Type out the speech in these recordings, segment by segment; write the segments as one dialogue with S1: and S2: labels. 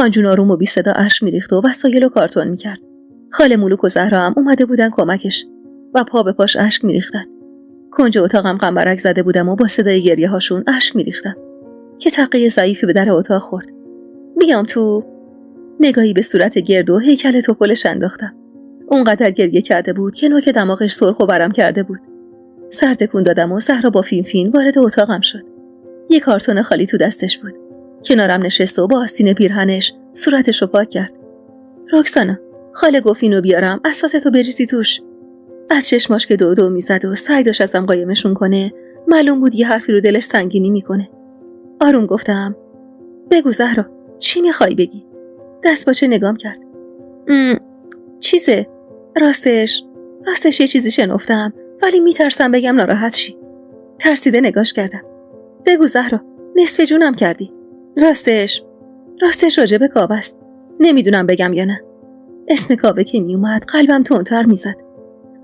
S1: خانجون آروم و بی صدا اشک میریخت و وسایل و کارتون میکرد. خاله مولوک و زهرا هم اومده بودن کمکش و پا به پاش اشک میریختن. کنج اتاقم قنبرک زده بودم و با صدای گریه هاشون اشک میریختم که تقه ضعیفی به در اتاق خورد. بیام تو. نگاهی به صورت گرد و هیکل توپلش انداختم. اونقدر گریه کرده بود که نوک دماغش سرخ و برم کرده بود. سر تکون دادم و زهرا با فین وارد اتاقم شد. یک کارتون خالی تو دستش بود. کنارم نشست و با آستین پیرهنش صورتشو پاک کرد. رکسانا، خاله گفت اینو بیارم اساستو بریزی توش. از چشماش که دو میزد و سعی داشت ازم قایمشون کنه، معلوم بود یه حرفی رو دلش سنگینی میکنه. آروم گفتم بگو زهرا، چی میخوای بگی؟ دست باچه نگام کرد. چیزه، راستش یه چیزی شنفتم ولی میترسم بگم ناراحت شی. ترسیده نگاش کردم. بگو زهرا، نصف جونم کردی. راستش راجب کاوه است. نمیدونم بگم یا نه. اسم کاوه که میومد قلبم تندتر میزد.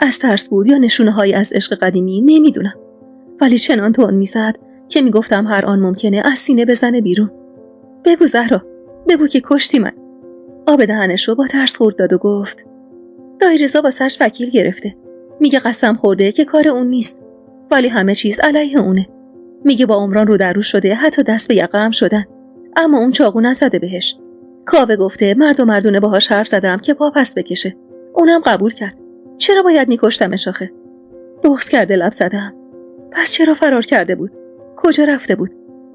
S1: از ترس بود یا نشونه های از عشق قدیمی نمیدونم، ولی چنان تند میزد که میگفتم هر آن ممکنه از سینه بزنه بیرون. بگو زهرا، بگو که کشتی من. آب دهنش رو با ترس خورد داد و گفت دایی رضا واسش وکیل گرفته. میگه قسم خورده که کار اون نیست، ولی همه چیز علیه اونه. میگه با عمران رو در رو شده، حتی دست به یقه هم شدن، اما اون چاقو نزده بهش. کاوه گفته مرد و مردونه باهاش حرف زدم که پا پس بکشه، اونم قبول کرد. چرا باید میکشتمش آخه؟ بغض کرده لب زدم. پس چرا فرار کرده بود؟ کجا رفته بود؟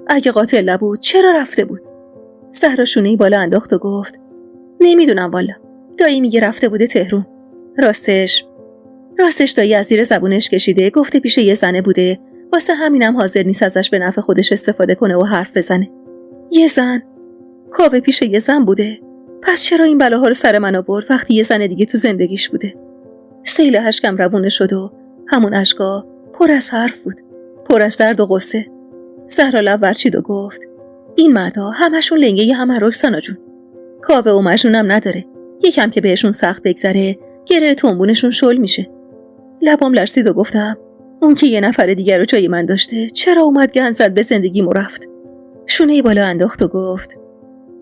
S1: اگه قاتل نبود چرا رفته بود؟ زهرا شونه‌ای بالا انداخت و گفت نمیدونم والا. دایی میگه رفته بوده تهرون. راستش دایی از زیر زبونش کشیده، گفته پیش یه زنه بوده، واسه همینم حاضر نیست ازش به نفع خودش استفاده کنه و حرف بزنه. یه زن؟ کاوه پیش یه زن بوده؟ پس چرا این بلاها رو سر من آورد وقتی یه زن دیگه تو زندگیش بوده؟ سیل اشکم روونه شد و همون اشکا پر از حرف بود، پر از درد و غصه. زهرا لب ورچید و گفت این مردا همشون لنگه همه رکسانا جون. کاوه و مجنونم نداره، یکم که بهشون سخت بگذره گره تنبونشون شل میشه. لبام لرزید و گفتم اون که یه نفر دیگر رو جای من داشته چرا اومد گند زد به زندگیم و رفت؟ شونه‌ای بالا انداخت و گفت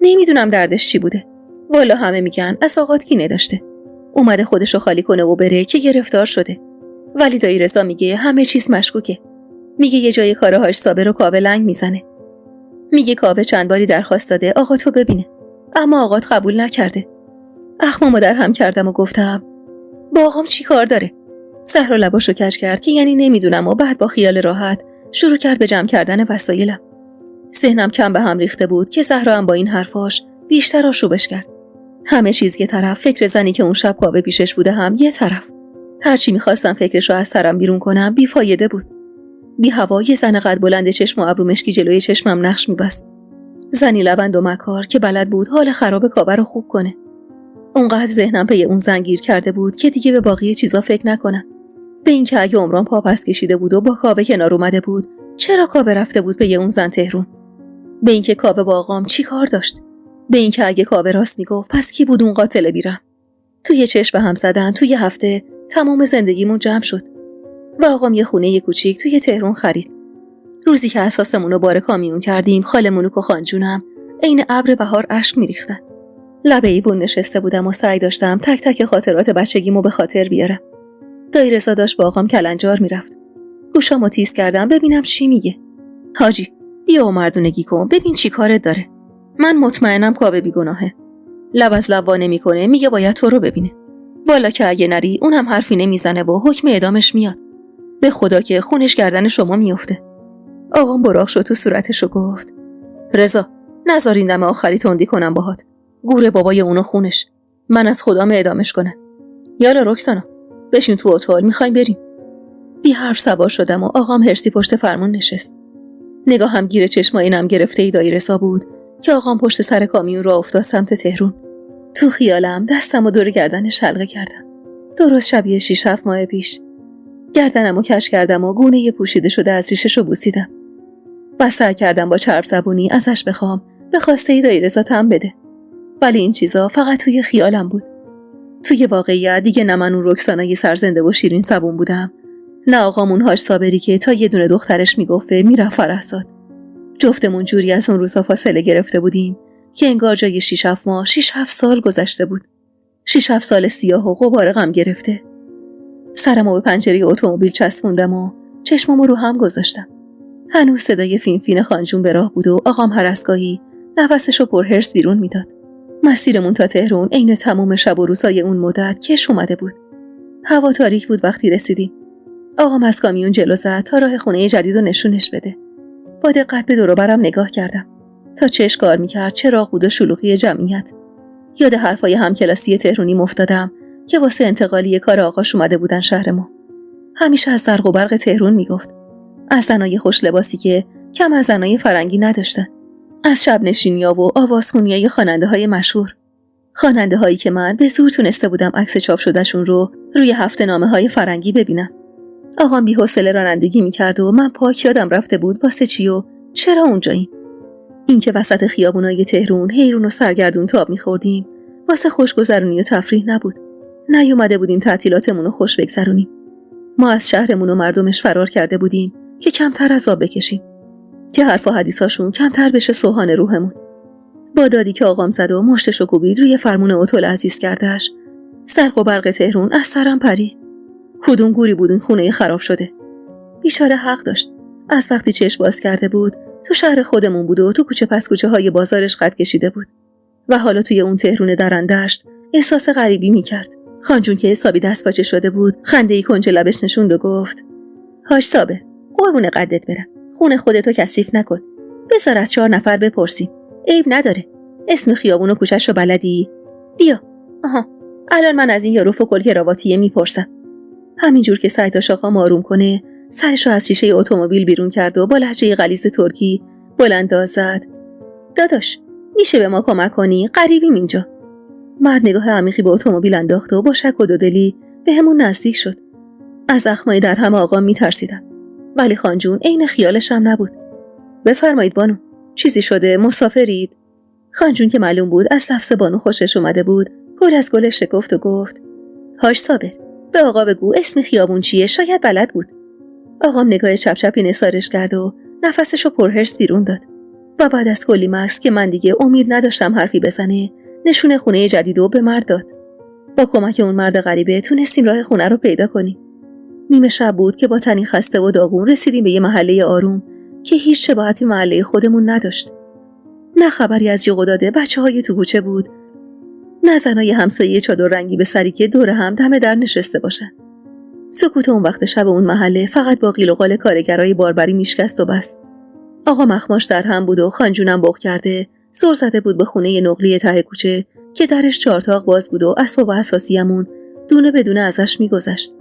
S1: نمیدونم دردش چی بوده. والا همه میگن از آقات کینه داشته، اومده خودشو خالی کنه و بره که گرفتار شده. ولی دایی رضا میگه همه چیز مشکوکه. میگه یه جای کارهاش صابر و کاوه لنگ میزنه. میگه کاوه چند باری درخواست داده آقاتو ببینه، اما آقات قبول نکرده. اخمامو در هم کردم و گفتم با آقام چی کار داره؟ زهرا لباشو کج کرد که یعنی نمیدونم و بعد با خیال راحت شروع کرد به جمع کردن وسایلم. ذهنم کم به هم ریخته بود که زهرا هم با این حرفاش بیشتر آشوبش کرد. همه چیز یه طرف، فکر زنی که اون شب کاوه پیشش بوده هم یه طرف. هرچی میخواستم فکرشو از سرم بیرون کنم بیفایده بود. بی هوا یه زن قد بلند چشم و ابرو مشکی جلوی چشمم نقش میبست. زنی لبند و مکار که بلد بود حال خراب کاوه رو خوب کنه. اونقدر ذهنم پی اون زن گیر کرده بود که دیگه به باقی چیزا فکر نکنم. به این که اگه عمران پا پس کشیده بود و با کاوه کنار اومده بود، چرا کاوه رفته بود پی اون زن تهرون؟ به این که کاوه با آقام چی کار داشت؟ به این که اگه کاوه راست میگفت پس کی بود اون قاتل بیرم؟ توی چشم به هم زدن توی هفته تمام زندگیمون جمع شد و آقام یه خونه کوچیک توی تهران خرید. روزی که اساسمون رو بار کامیون کردیم، خاله مولوک و خانجونم عین ابر بهار اشک میریختن. لبه ایوون نشسته بودم و سعی داشتم تک تک خاطرات بچگیمو به خاطر بیارم. دایی رضا داشت با آقام کلنجار میرفت. گوشامو تیز کردم ببینم چی میگه. حاجی بیا و مردونگی کن، ببین چی کارت داره. من مطمئنم کاوه بیگناهه. لب از لب وا نمیکنه، میگه باید تو رو ببینه. والا که اگه نری اون هم حرفی نمیزنه و حکم اعدامش میاد. به خدا که خونش گردن شما میفته. آقام براق شد تو صورتش و گفت رضا نذار این دم آخری تندی کنم باهات. گوره بابای اونو خونش. من از خدام اعدامش کنه. یالا رکسانا بشین تو اتاق، میخوایم بریم. بی حرف سوار شدم و آقام هرسی پشت فرمون نشست. نگاهم گیر چشمای نم گرفته ای دایی رضا بود که آقام پشت سر کامیون راه افتاد سمت تهرون. تو خیالم دستمو دور گردنش حلقه کردم. درست شبیه 6-7 ماه پیش. گردنمو کش کردم و گونه پوشیده شده از ریششو بوسیدم. سعی کردم با چرب زبونی ازش بخوام به خواسته دایی رضا تن بده. ولی این چیزا فقط توی خیالم بود. توی واقعیت دیگه نه من اون رکسانای سرزنده و شیرین زبون بودم، نه آقامون حاج صابری که تا یه دونه دخترش میگفته میرفت فرحزاد. جفتمون جوری از اون روزا فاصله گرفته بودیم که انگار جای 6-7 ماه 6-7 سال گذشته بود. 6-7 سال سیاه و غبار غم گرفته. سرمو به پنجره اتومبیل چسبوندم و چشمامو رو هم گذاشتم. هنوز صدای فین فین خانجون به راه بود و آقام هر از گاهی نفسشو پرهرس بیرون میداد. مسیرمون تا تهران عین تمام شب و روزای اون مدت کش اومده بود. هوا تاریک بود وقتی رسیدیم. آقام از کامیون جلو زد تا راه خونه جدیدو نشونش بده. با دقت به دور و برم نگاه کردم تا چش کار میکرد چراغ بود و شلوغی جمعیت. یاد حرفای همکلاسی تهرونی افتادم که واسه انتقالی کار آقاش اومده بودن شهر ما. همیشه از زرق و برق تهران میگفت. از زنای خوش لباسی که کم از زنای فرنگی نداشتن. از شب نشینی‌ها و آوازخونیای خواننده‌های مشهور. خواننده‌هایی که من به زور تونسته بودم عکس چاپ شدهشون رو روی هفته‌نامه‌های فرنگی ببینم. آقام بی‌حوصله رانندگی می‌کرد و من پاک یادم رفته بود واسه چی و چرا اونجاییم. این که وسط خیابونای تهران حیرون و سرگردون تاب می‌خوردیم واسه خوشگذرونی و تفریح نبود. نیومده بودیم تعطیلاتمون رو خوش بگذرونیم. ما از شهرمون و مردمش فرار کرده بودیم که کمتر عذاب بکشیم. که حرف و حدیثاشون کمتر بشه سوهان روحمون. با دادی که آقام زد و مشتشو کوبید روی فرمون اتول عزیز کردش، زرق و برق تهران از سرم پرید. کدوم گوری بود این خونه خراب شده؟ بیچاره حق داشت. از وقتی چشم باز کرده بود تو شهر خودمون بود و تو کوچه پس کوچه های بازارش قد کشیده بود و حالا توی اون تهران درندشت احساس غریبی میکرد. خانجون که حسابی دست پاچه شده بود خنده‌ای کنج لبش نشوند و گفت: هاش صابر، قربون قدت برم. خونه خودتو کثیف نکن. بذار از 4 نفر بپرسیم. عیب نداره. اسم خیابون و کوچه‌شو بلدی؟ بیا. آها. الان من از این یارو فکل کراواتیه میپرسم. همینجور که سعی داشت آقام آروم کنه، سرشو از شیشه اتومبیل بیرون کرد و با لهجه غلیظ ترکی بلند داد زد: داداش، میشه به ما کمک کنی؟ غریبیم اینجا. مرد نگاه عمیقی به اتومبیل انداخت و با شک و دودلی به همون نزدیک شد. از زخمای در هم آقام میترسیدم. ولی خانجون عین خیالش هم نبود. بفرمایید بانو، چیزی شده؟ مسافرید؟ خانجون که معلوم بود از لفظ بانو خوشش اومده بود، گل از گلش شکفت و گفت: هاش صابر، به آقا بگو اسم خیابون چیه، شاید بلد بود. آقام نگاه چپ چپی نثارش کرد و نفسشو پرهرس بیرون داد. و بعد از کلی مکث که من دیگه امید نداشتم حرفی بزنه، نشون خونه جدیدو به مرد داد. با کمک اون مرد غریبه تونستیم راه خونه رو پیدا کنیم. نیمه شب بود که با تنی خسته و داغون رسیدیم به یه محله آروم که هیچ شباهتی محله خودمون نداشت. نه خبری از جیغ و داد بچه‌های تو کوچه بود، نه زنای همسایه چادر رنگی به سری که دور هم دم در نشسته باشن. سکوت اون وقت شب اون محله فقط با قیل و قال کارگرای باربری میشکست و بس. آقا مخماش در هم بود و خانجونم بغ کرده زور زده بود به خونه نقلی ته کوچه که درش 4 تاق باز بود و اسباب اساسیمون دونه بدونه ازش میگذشت.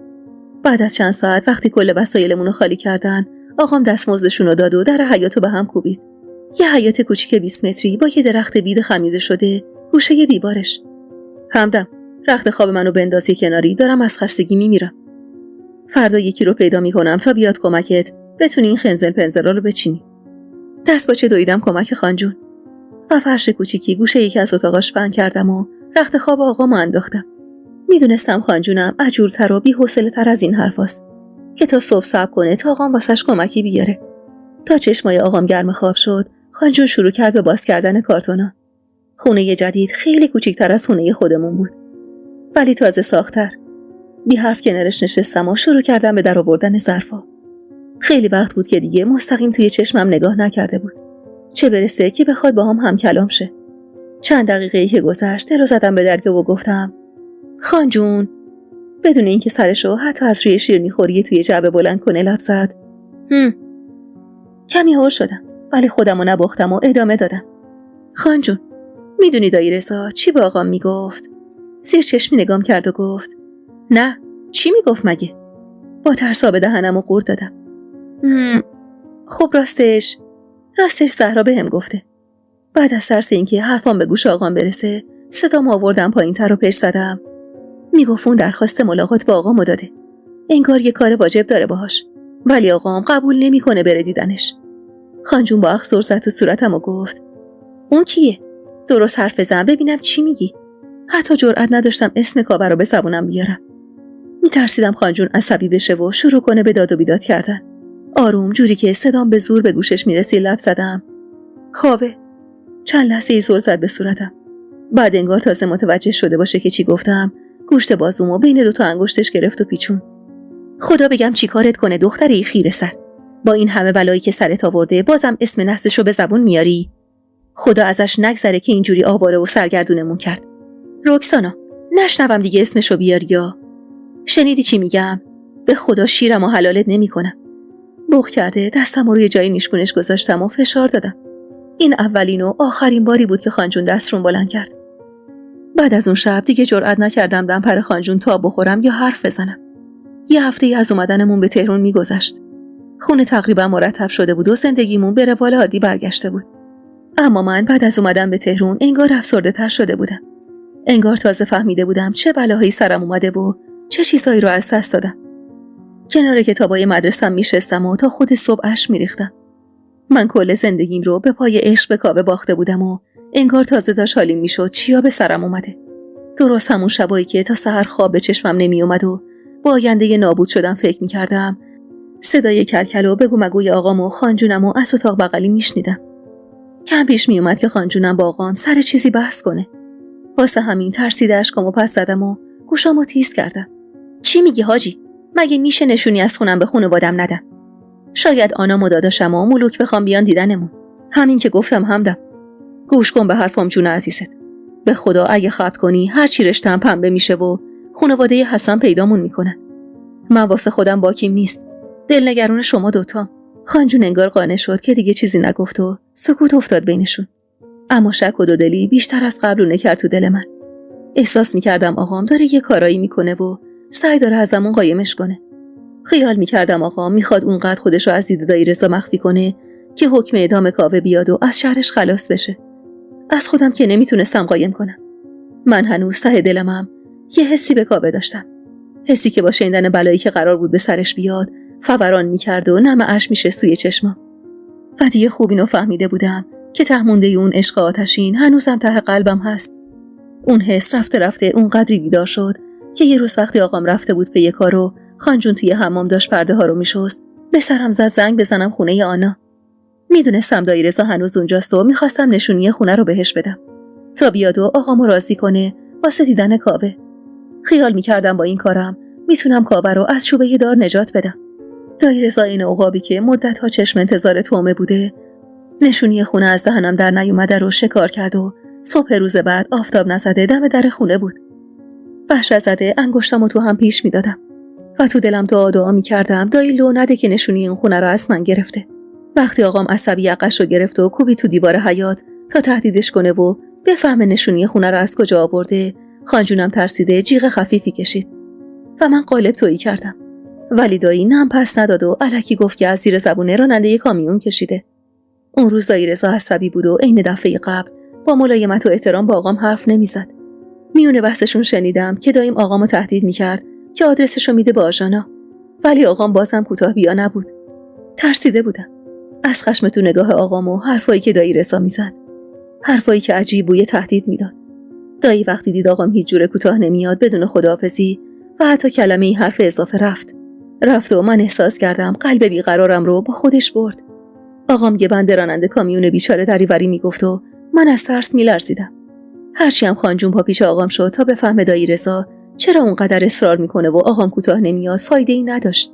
S1: بعد از چند ساعت وقتی کل وسایلمون رو خالی کردن، آقام دستمزدشون رو داد و در حیاطو به هم کوبید. یه حیاط کوچیک 20 متری با یه درخت بید خمیده شده گوشه دیوارش. همدم، رخت خواب منو بندازی کناری، دارم از خستگی میمیرم. فردا یکی رو پیدا میکنم تا بیاد کمکت، بتونی این خنزل پنزلا رو بچینی. دست با چه دویدم کمک خانجون و فرش کوچیکی گوشه یکی از اتاقاش پهن کردم و رخت خواب آقامو انداختم. میدونستم خانجونم عجولتر و بی‌حوصله‌تر از این حرفاست که تا صبح صبر کنه تا آقام واسش کمکی بیاره. تا چشمای آقام گرم خواب شد، خانجون شروع کرد به باز کردن کارتونا. خونه جدید خیلی کوچیک‌تر از خونه خودمون بود، ولی تازه ساخت‌تر. بی حرف کنارش نشستم و شروع کردم به در آوردن ظرفا. خیلی وقت بود که دیگه مستقیم توی چشمم نگاه نکرده بود، چه برسه که بخواد با هم کلام شه. چند دقیقه‌ای که گذشت رو زدم به درگاه و گفتم: خانجون، بدون اینکه سرشو حتی از روی شیرینی‌خوری توی جعبه بلند کنه لب زد. کمی هول شدم ولی خودمو نباختم و ادامه دادم: خانجون، میدونی دایی رضا چی به آقام میگفت؟ زیر چشمی نگام کرد و گفت: نه، چی میگفت مگه؟ با ترسا به دهنمو قورت دادم. خب راستش زهرا بهم گفته. بعد از ترس اینکه حرفام به گوش آقام برسه، صدام آوردم پایین‌تر و پیش زدم: میگفت اون درخواست ملاقات با آقامو داده، انگار یه کار واجب داره باهاش، ولی آقام قبول نمیکنه بره دیدنش. خانجون با اخ زور زد تو صورتم و گفت: اون کیه؟ درست حرف بزن ببینم چی میگی. حتی جرئت نداشتم اسم کاوه رو به زبونم بیارم. میترسیدم خانجون عصبی بشه و شروع کنه به داد و بیداد کردن. آروم، جوری که صدام به زور به گوشش میرسی لب زدم: کاوه؟ چند لحظه زل زد به صورتم. بعد انگار تازه متوجه شده باشه که چی گفتم، گوشت بازومو بین 2 انگشتش گرفت و پیچون. خدا بگم چی کارت کنه دختری خیره سر. با این همه بلایی که سرت آورده بازم اسم نحسشو به زبون میاری؟ خدا ازش نگذره که اینجوری آواره و سرگردونمون کرد. رکسانا، نشنوم دیگه اسمشو بیاری یا؟ شنیدی چی میگم؟ به خدا شیرم و حلالت نمیکنم. بغ کرده دستم روی جای نیشگونش گذاشتم و فشار دادم. این اولین و آخرین باری بود که خانجون دستشون بلند کرد. بعد از اون شب دیگه جرئت نکردم دم خانجون تا بخورم یا حرف بزنم. یه هفته از اومدنمون به تهران میگذشت. خونه تقریبا مرتب شده بود و زندگیمون به روال عادی برگشته بود. اما من بعد از اومدن به تهران انگار افسرده تر شده بودم. انگار تازه فهمیده بودم چه بلاهایی سرم اومده و چه چیزایی رو از دست دادم. کنار کتابای مدرسه‌ام میشستم و تا خود صبح اشک میریختم. من کل زندگیم رو به پای عشق به کاوه باخته بودم و انگار تازه داشت حالیم میشد چیا به سرم اومده. درست همون شبایی که تا سحر خواب به چشمم نمی اومد و با آینده نابود شدم فکر میکردم، صدای کلکل و بگو مگوی آقام و خانجونم و از اتاق بغلی میشنیدم. کم پیش می اومد که خانجونم با آقام سر چیزی بحث کنه. واسه همین ترسیده اشکامو پس زدم و گوشامو تیز کردم. چی میگی حاجی؟ مگه میشه نشونی از خونم به خانوادم ندم؟ شاید آنام و داداشم و ملوک بخوام بیان دیدنمون. همین که گفتم همدم. گوش کن به حرفام جون عزیزت. به خدا اگه خبت کنی هر چی رشته‌ام پنبه میشه و خانواده حسن پیدامون میکنن. من واسه خودم باکیم نیست. دلنگرون شما دوتا. خانجون انگار قانع شد که دیگه چیزی نگفت و سکوت افتاد بینشون. اما شک و دودلی بیشتر از قبل رونه کرد تو دل من. احساس میکردم آقام داره یه کارایی میکنه و سعی داره ازمون قایمش کنه. خیال میکردم آقام میخواد اونقدر خودشو از دید دایی رضا مخفی کنه که حکم اعدام کاوه بیاد و از شرش خلاص بشه. از خودم که نمیتونستم قایم کنم. من هنوز ته دلمم یه حسی به کاوه داشتم. حسی که با شنیدن بلایی که قرار بود به سرش بیاد فوران میکرد و نم اشک میشه سوی چشمم. و دیگه خوب اینو فهمیده بودم که ته مونده اون عشق آتشین هنوزم ته قلبم هست. اون حس رفته رفته اونقدری بیدار شد که یه روز وقتی آقام رفته بود پی کارو، خانجون توی حمام داشت پرده ها رو میشست، به سرم زد زنگ بزنم خونه آنا. میدونستم دایی رضا هنوز اونجاست و میخواستم نشونی خونه رو بهش بدم تا بیاد و آقامو راضی کنه واسه دیدن کاوه. خیال میکردم با این کارم میتونم کاوه رو از چوبه دار نجات بدم. دایی رضا این عقابی که مدت‌ها چشم انتظار تومه بوده، نشونی خونه از دهنم در نیومده رو شکار کرد و صبح روز بعد آفتاب نزده دم در خونه بود. وحشت زده انگشتامو تو هم پیش میدادم و تو دلم دعا میکردم دایی لو نده که نشونی این خونه رو از من گرفته. وقتی آقام عصبی یقش رو گرفت و کوبی تو دیوار حیاط تا تهدیدش کنه و بفهمه نشونی خونه رو از کجا آورده، خانجونم ترسیده جیغ خفیفی کشید و من قالب تویی کردم. ولی دایی نم پس نداد و الکی گفت که از زیر زبونه راننده کامیون کشیده. اون روز دایی رضا عصبی بود و عین دفعه قبل با ملایمت و احترام با آقام حرف نمیزد. میونه بحثشون شنیدم که داییم آقامو تهدید میکرد که آدرسشو میده به آژانا، ولی آقام بازم کوتاه بیا نبود. ترسیده بودم از خشم تو نگاه آقام و حرفایی که دایی رضا میزد، حرفایی که عجیب بوی تهدید میداد. دایی وقتی دید آقام هیچ جوره کوتاه نمیاد بدون خداحافظی و حتی کلمه این حرف اضافه رفت و من احساس کردم قلب بیقرارم رو با خودش برد. آقام یه بنده راننده کامیون بیچاره دریوری میگفت و من از ترس میلرزیدم. هرچی هم خانجون پا پیش آقام شد تا بفهمه دایی رضا چرا اونقدر اصرار میکنه و آقام کوتاه نمیاد فایده ای نداشت.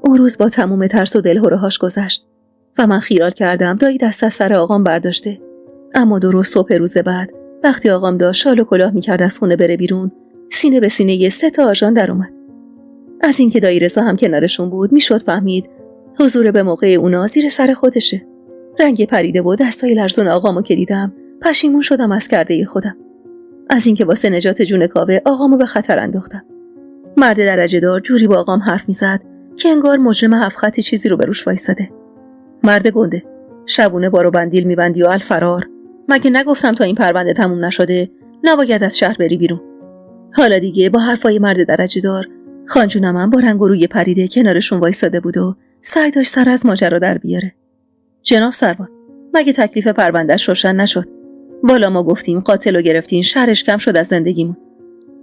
S1: اون روز با تموم ترس و دلهره‌هاش گذشت و من خیال کردم دایی دست از سر آقام برداشته. اما درست صبح روز بعد وقتی آقام داشت شال و کلاه میکرد از خونه بره بیرون، سینه به سینه 3 آژان در اومد. از اینکه دایی رضا هم کنارشون بود میشد فهمید حضور به موقع اونا زیر سر خودشه. رنگ پریده و دستای لرزون آقامو که دیدم پشیمون شدم از کرده خودم. از اینکه واسه نجات جون کاوه آقامو به خطر انداختم. مرد درجه دار جوری با آقام حرف میزد که انگار مجرم 7 خطی چیزی رو به روش وایساده. مرد گنده، شبونه بارو بندیل میبندی و الفرار. مگه نگفتم تا این پرونده تموم نشده نباید از شهر بری بیرون؟ حالا دیگه با حرفای مرد درجه دار خانجونم هم با رنگ و روی پریده کنارشون وایساده بود و سعی داشت سر از ماجرا در بیاره. جناب سروان، مگه تکلیف پروندهش روشن نشد؟ بالا ما گفتیم قاتل رو گرفتین، شرش کم شد از زندگیمون.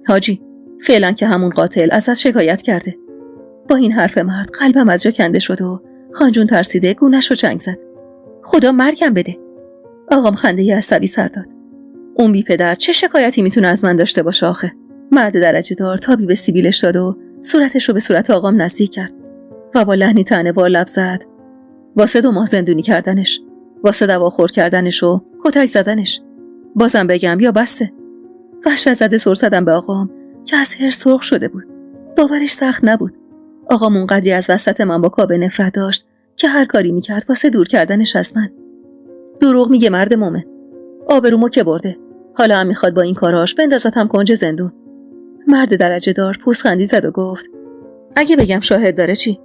S1: حاجی، فعلا که همون قاتل ازش شکایت کرده. با این حرف مرد قلبم از جا کنده شد و خانجون ترسیده گونه‌شو چنگ زد. خدا مرگم بده. آقام خنده عصبی سر داد. اون بی پدر چه شکایتی میتونه از من داشته باشه آخه؟ مرد درجه دار تابی به سیبیلش داد و صورتش رو به صورت آقام نزدیک کرد و با لحنی طعنه‌وار لب زد: واسه 2 ماه زندونی کردنش، واسه دواخور کردنش و کتک زدنش. بازم بگم یا بسه؟ وحشت زده سر زدم به آقام که از حرص سرخ شده بود. باورش سخت نبود. آقام اونقدری از وسط من با کابه نفرت داشت که هر کاری میکرد واسه دور کردنش از من. دروغ میگه مرد مومن. آبرومو که برده. حالا هم میخواد با این کاراش بندازتم کنج زندون. مرد درجه دار پوزخندی زد و گفت: اگه بگم شاهد داره چی؟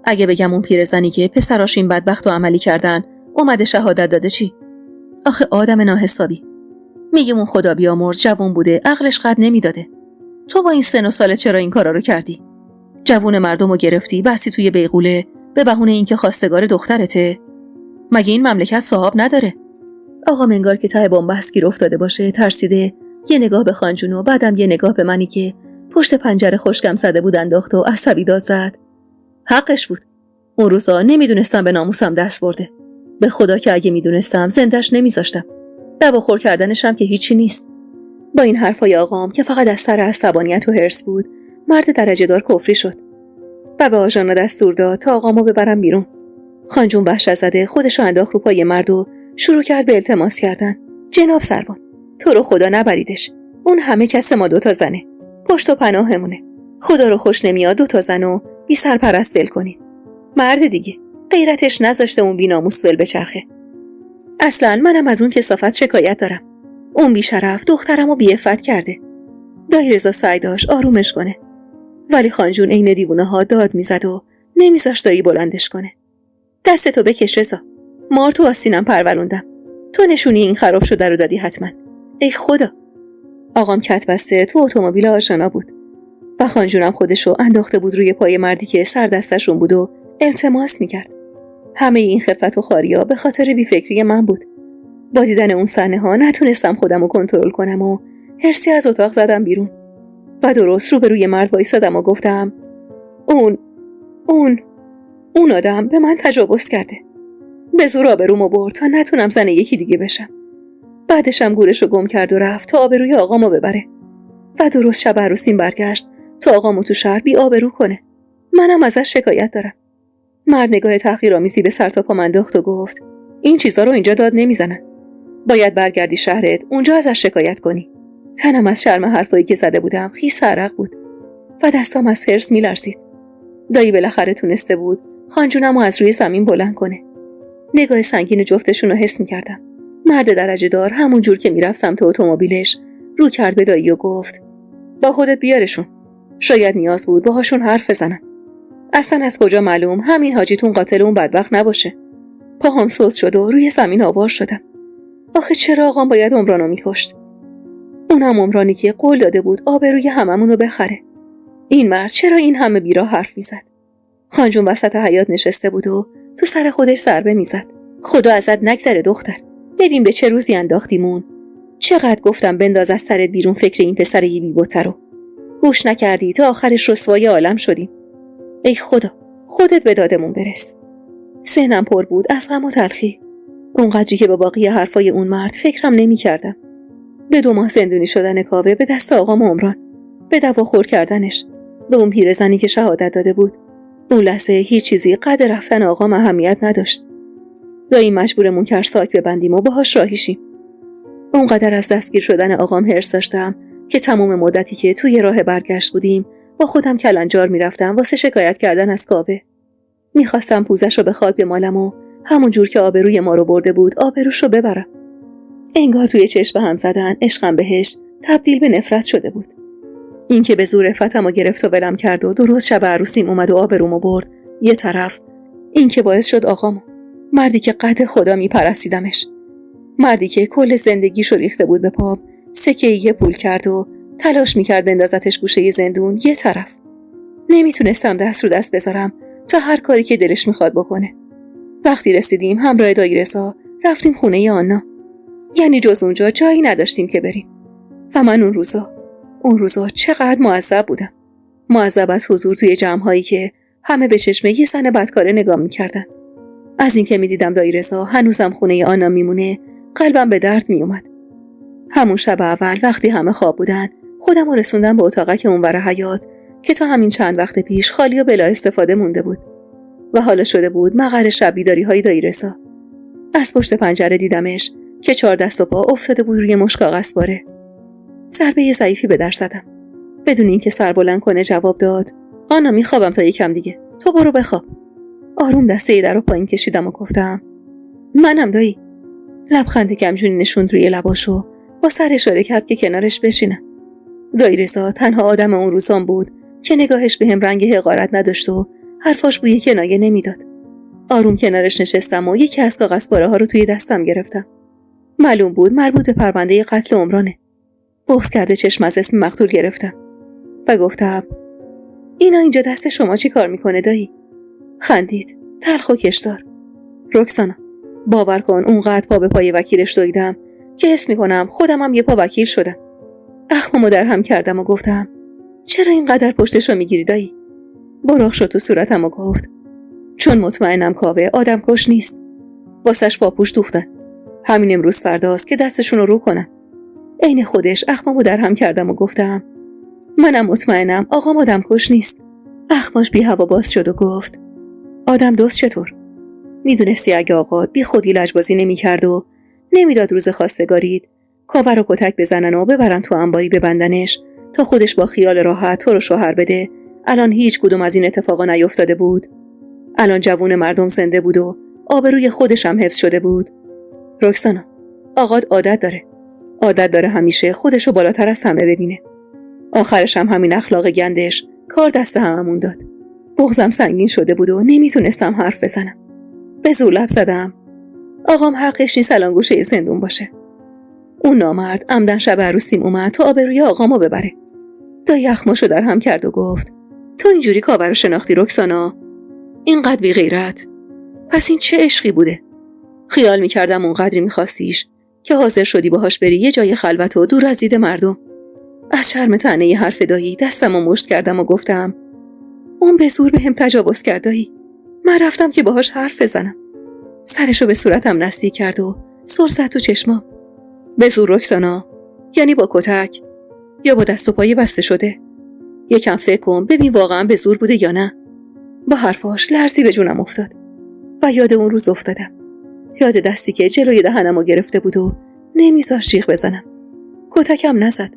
S1: اگه بگم اون پیرزنی که پسراش این بدبخت و عملی کردن اومده شهادت داده چی؟ آخه آدم ناحسابی. میگه اون خدا بیامرز جوون بوده، عقلش قد نمیداده. تو با این سن و سالت چرا این کارا رو کردی؟ جوون مردمو گرفتی بسی توی بیغوله به بهونه اینکه خواستگار دخترته؟ مگه این مملکت صاحب نداره؟ آقا منگار که ته بن‌بست گیر افتاده باشه ترسیده یه نگاه به خانجون و بعدم یه نگاه به منی که پشت پنجره خشکم زده بود انداخت و عصبی داد زد: حقش بود. اون روزا نمیدونستم به ناموسم دست برده. به خدا که اگه میدونستم زندش نمیذاشتم. دواخور کردنشم که هیچی نیست. با این حرفای آقام که فقط از سر عصبانیت و حرص بود، مرد درجه دار کفری شد و به آژانا دستور داد تا آقامو ببرم بیرون. خانجون وحشت زده خودشو انداخت رو پای مرد و شروع کرد به التماس کردن: جناب سروان، تو رو خدا نبریدش. اون همه کس ما 2 زنه. پشت و پناهمونه. خدا رو خوش نمیاد 2 زن و بی سرپرست ول کنید. مرد دیگه غیرتش نذاشته اون بی ناموس ول بچرخه. اصلا منم از اون کثافت شکایت دارم. اون بی شرف دخترمو بی عفت کرده. دایی رضا سعی داشت آرومش کنه، ولی خانجون عین دیوونه ها داد میزد و نمیذاشت دایی بلندش کنه. دستتو بکش رضا. مار تو آستینم پروروندم. تو نشونی این خراب شده رو دادی حتما. ای خدا. آقام کت بسته تو اتومبیل آشنا بود و خانجونم خودشو انداخته بود روی پای مردی که سر دستشون بود و التماس میکرد. همه این خفت و خاریا به خاطر بیفکری من بود. با دیدن اون صحنه ها نتونستم خودمو کنترل کنم و هرسی از اتاق زدم بیرون و درست روبروی مرد وایسادم و گفتم: اون آدم به من تجاوز کرده. به زور آبرومو برد تا نتونم زن یکی دیگه بشم. بعدشم گورشو گم کرد و رفت تا آبروی آقامو ببره و درست شب عروسیم برگشت تا آقامو تو شهر بی آبرو کنه. منم ازش شکایت دارم. مرد نگاه تحقیرآمیزی به سر تا پام انداخت و گفت: این چیزا رو اینجا داد نمیزنن. باید برگردی شهرت، اونجا ازش شکایت کنی. تنم از شرم حرفایی که زده بودم خیس عرق بود و دستام از حرص میلرزید. دایی بالاخره تونسته بود خانجونمو از روی زمین بلند کنه. نگاه سنگین جفتشون رو حس میکردم. مرد درجه دار همون جور که میرفت سمت اتومبیلش رو کرد به دایی و گفت: با خودت بیارشون. شاید نیاز بود باهاشون حرف بزنم. اصلا از کجا معلوم همین حاجیتون قاتل اون بدبخت نباشه. پاهم سوز شد و روی زمین آوار شدم. آخه چرا آقام باید عمرانو میکشت؟ اونم عمرانی که قول داده بود آبروی هممونو بخره. این مرد چرا این همه بیراه حرف میزد؟ خانجون وسط حیاط نشسته بود و تو سر خودش ضربه میزد. خدا ازت نگذره دختر. ببین به چه روزی انداختیمون. چقدر گفتم بنداز از سرت بیرون فکر این پسر یی بی‌بته رو. گوش نکردی تا آخرش رسوای عالم شدیم. ای خدا، خودت به دادمون برس. ذهنم پر بود از غم و تلخی. اونقدری که به باقی حرفای اون مرد فکرم نمی‌کردم. به 2 ماه زندونی شدن کاوه به دست آقام عمران، به دواخور کردنش، به اون پیرزنی که شهادت داده بود. اون لحظه هیچ چیزی قدر رفتن آقام اهمیت نداشت. دایی مجبورمون کرد ساک ببندیم و باهاش راهی شیم. اونقدر از دستگیر شدن آقام حرص داشتم که تمام مدتی که توی راه برگشت بودیم با خودم کلنجار میرفتم واسه شکایت کردن از کاوه. میخواستم پوزش رو به خاک بمالم و همون جور که آبروی ما رو برده بود آبروش رو ببرم. انگار توی چشم هم زدن عشقم بهش تبدیل به نفرت شده بود. این که به زور فتمو گرفت و ولم کرد و درست شب عروسیم اومد و آبرومو برد یه طرف، این که باعث شد آقامو، مردی که قد خدا میپرستیدمش، مردی که کل زندگیشو ریخته بود به پام، سکه‌ای پول کرد و تلاش میکرد بندازتش گوشه زندون، یه طرف. نمیتونستم دست رو دست بذارم تا هر کاری که دلش میخواد بکنه. وقتی رسیدیم همراه دایی رضا رفتیم خونه آنا. یعنی جز اونجا جایی نداشتیم که بریم. و من اون روزا چقدر معذب بودم. معذب از حضور توی جمع‌هایی که همه به چشم یه زن بدکاره نگاه میکردن. از این که میدیدم دایی رضا هنوزم خونه آنا میمونه قلبم به درد می اومد. همون شب اول وقتی همه خواب بودن خودم رو رسوندم به اتاقک اونور حیاط که تا همین چند وقت پیش خالی و بلا استفاده مونده بود و حالا شده بود مقر شب بیداری‌های دایی رضا. از پشت پنجره دیدمش که 4 دست و پا افتاده بود روی مشت کاغذپاره. ضربه ضعیفی به در زدم. بدون اینکه سر بلند کنه جواب داد: آنا میخوابم تا یکم دیگه، تو برو بخواب. آروم دسته در رو پایین کشیدم و گفتم: منم دایی. لبخند گمژونی نشوند روی لباشو، با سر اشاره کرد که کنارش بشینم. دایی رضا تنها آدم اون روزان بود که نگاهش بهم رنگ حقارت نداشت و حرفاش بوی کنایه نمیداد. آروم کنارش نشستم و یکی از کاغذپاره ها رو توی دستم گرفتم. معلوم بود مربوط به پرونده قتل عمرانه. بغض کرده چشم از اسم مقتول گرفتم و گفتم: اینا اینجا دست شما چی کار میکنه دایی؟ خندید تلخ و کشدار. رکسانا، باور کن اونقدر پا به پای وکیلش دویدم که حس میکنم خودمم یه پا وکیل شدم. اخمامو در هم کردم و گفتم: چرا اینقدر پشتشو میگیری دایی؟ براق شد تو صورتم و گفت: چون مطمئنم کاوه آدم کش نیست. واسش پاپوش دوختن. همین امروز فرداست که دستشون رو کنن. عین خودش اخمامو در هم کردم و گفتم: منم مطمئنم آقام آدم کش نیست. اخماش بی هوا باز شد و گفت: آدم دوست چطور؟ میدونستی اگه آقا بی خودی لجبازی نمی کرد و نمیداد روز خواستگارید کاوه رو کتک بزنن و ببرن تو انباری ببندنش تا خودش با خیال راحت تو رو شوهر بده، الان هیچ کدوم از این اتفاقا نیفتاده بود. الان جوون مردم زنده بود و آبروی خودش هم حفظ شده بود. رکسانا، آقاد عادت داره همیشه خودشو بالاتر از همه ببینه. آخرش هم همین اخلاق گندش کار دست هممون داد. بغضم سنگین شده بود و نمیتونستم حرف بزنم. به زور لب زدم: آقام حقش نیست الان گوشه زندون باشه. اون نامرد عمدن شب عروسیم اومد تا آبروی آقامو ببره. دایی اخماشو در هم کرد و گفت: تو اینجوری کاوه رو شناختی رکسانا؟ اینقدر بی غیرت؟ پس این چه عشقی بوده؟ خیال میکردم اونقدری میخواستیش که حاضر شدی باهاش بری یه جای خلوت و دور از دید مردم. از شرم طعنه ی حرف دایی دستمو مشت کردم و گفتم: اون به زور بهم تجاوز کرد دایی. من رفتم که باهاش حرف بزنم. سرشو به صورتم نزدیک کرد و سر زد تو چشمام. به زور رکسانا؟ یعنی با کتک؟ یا با دست و پای بسته شده؟ یکم فکر کن ببین واقعا به زور بوده یا نه. با حرفاش لرزی به جونم افتاد و یاد اون روز افتادم. یاد دستی که جلوی دهنمو گرفته بود و نمیذاشت جیغ بزنم. کتکم نزد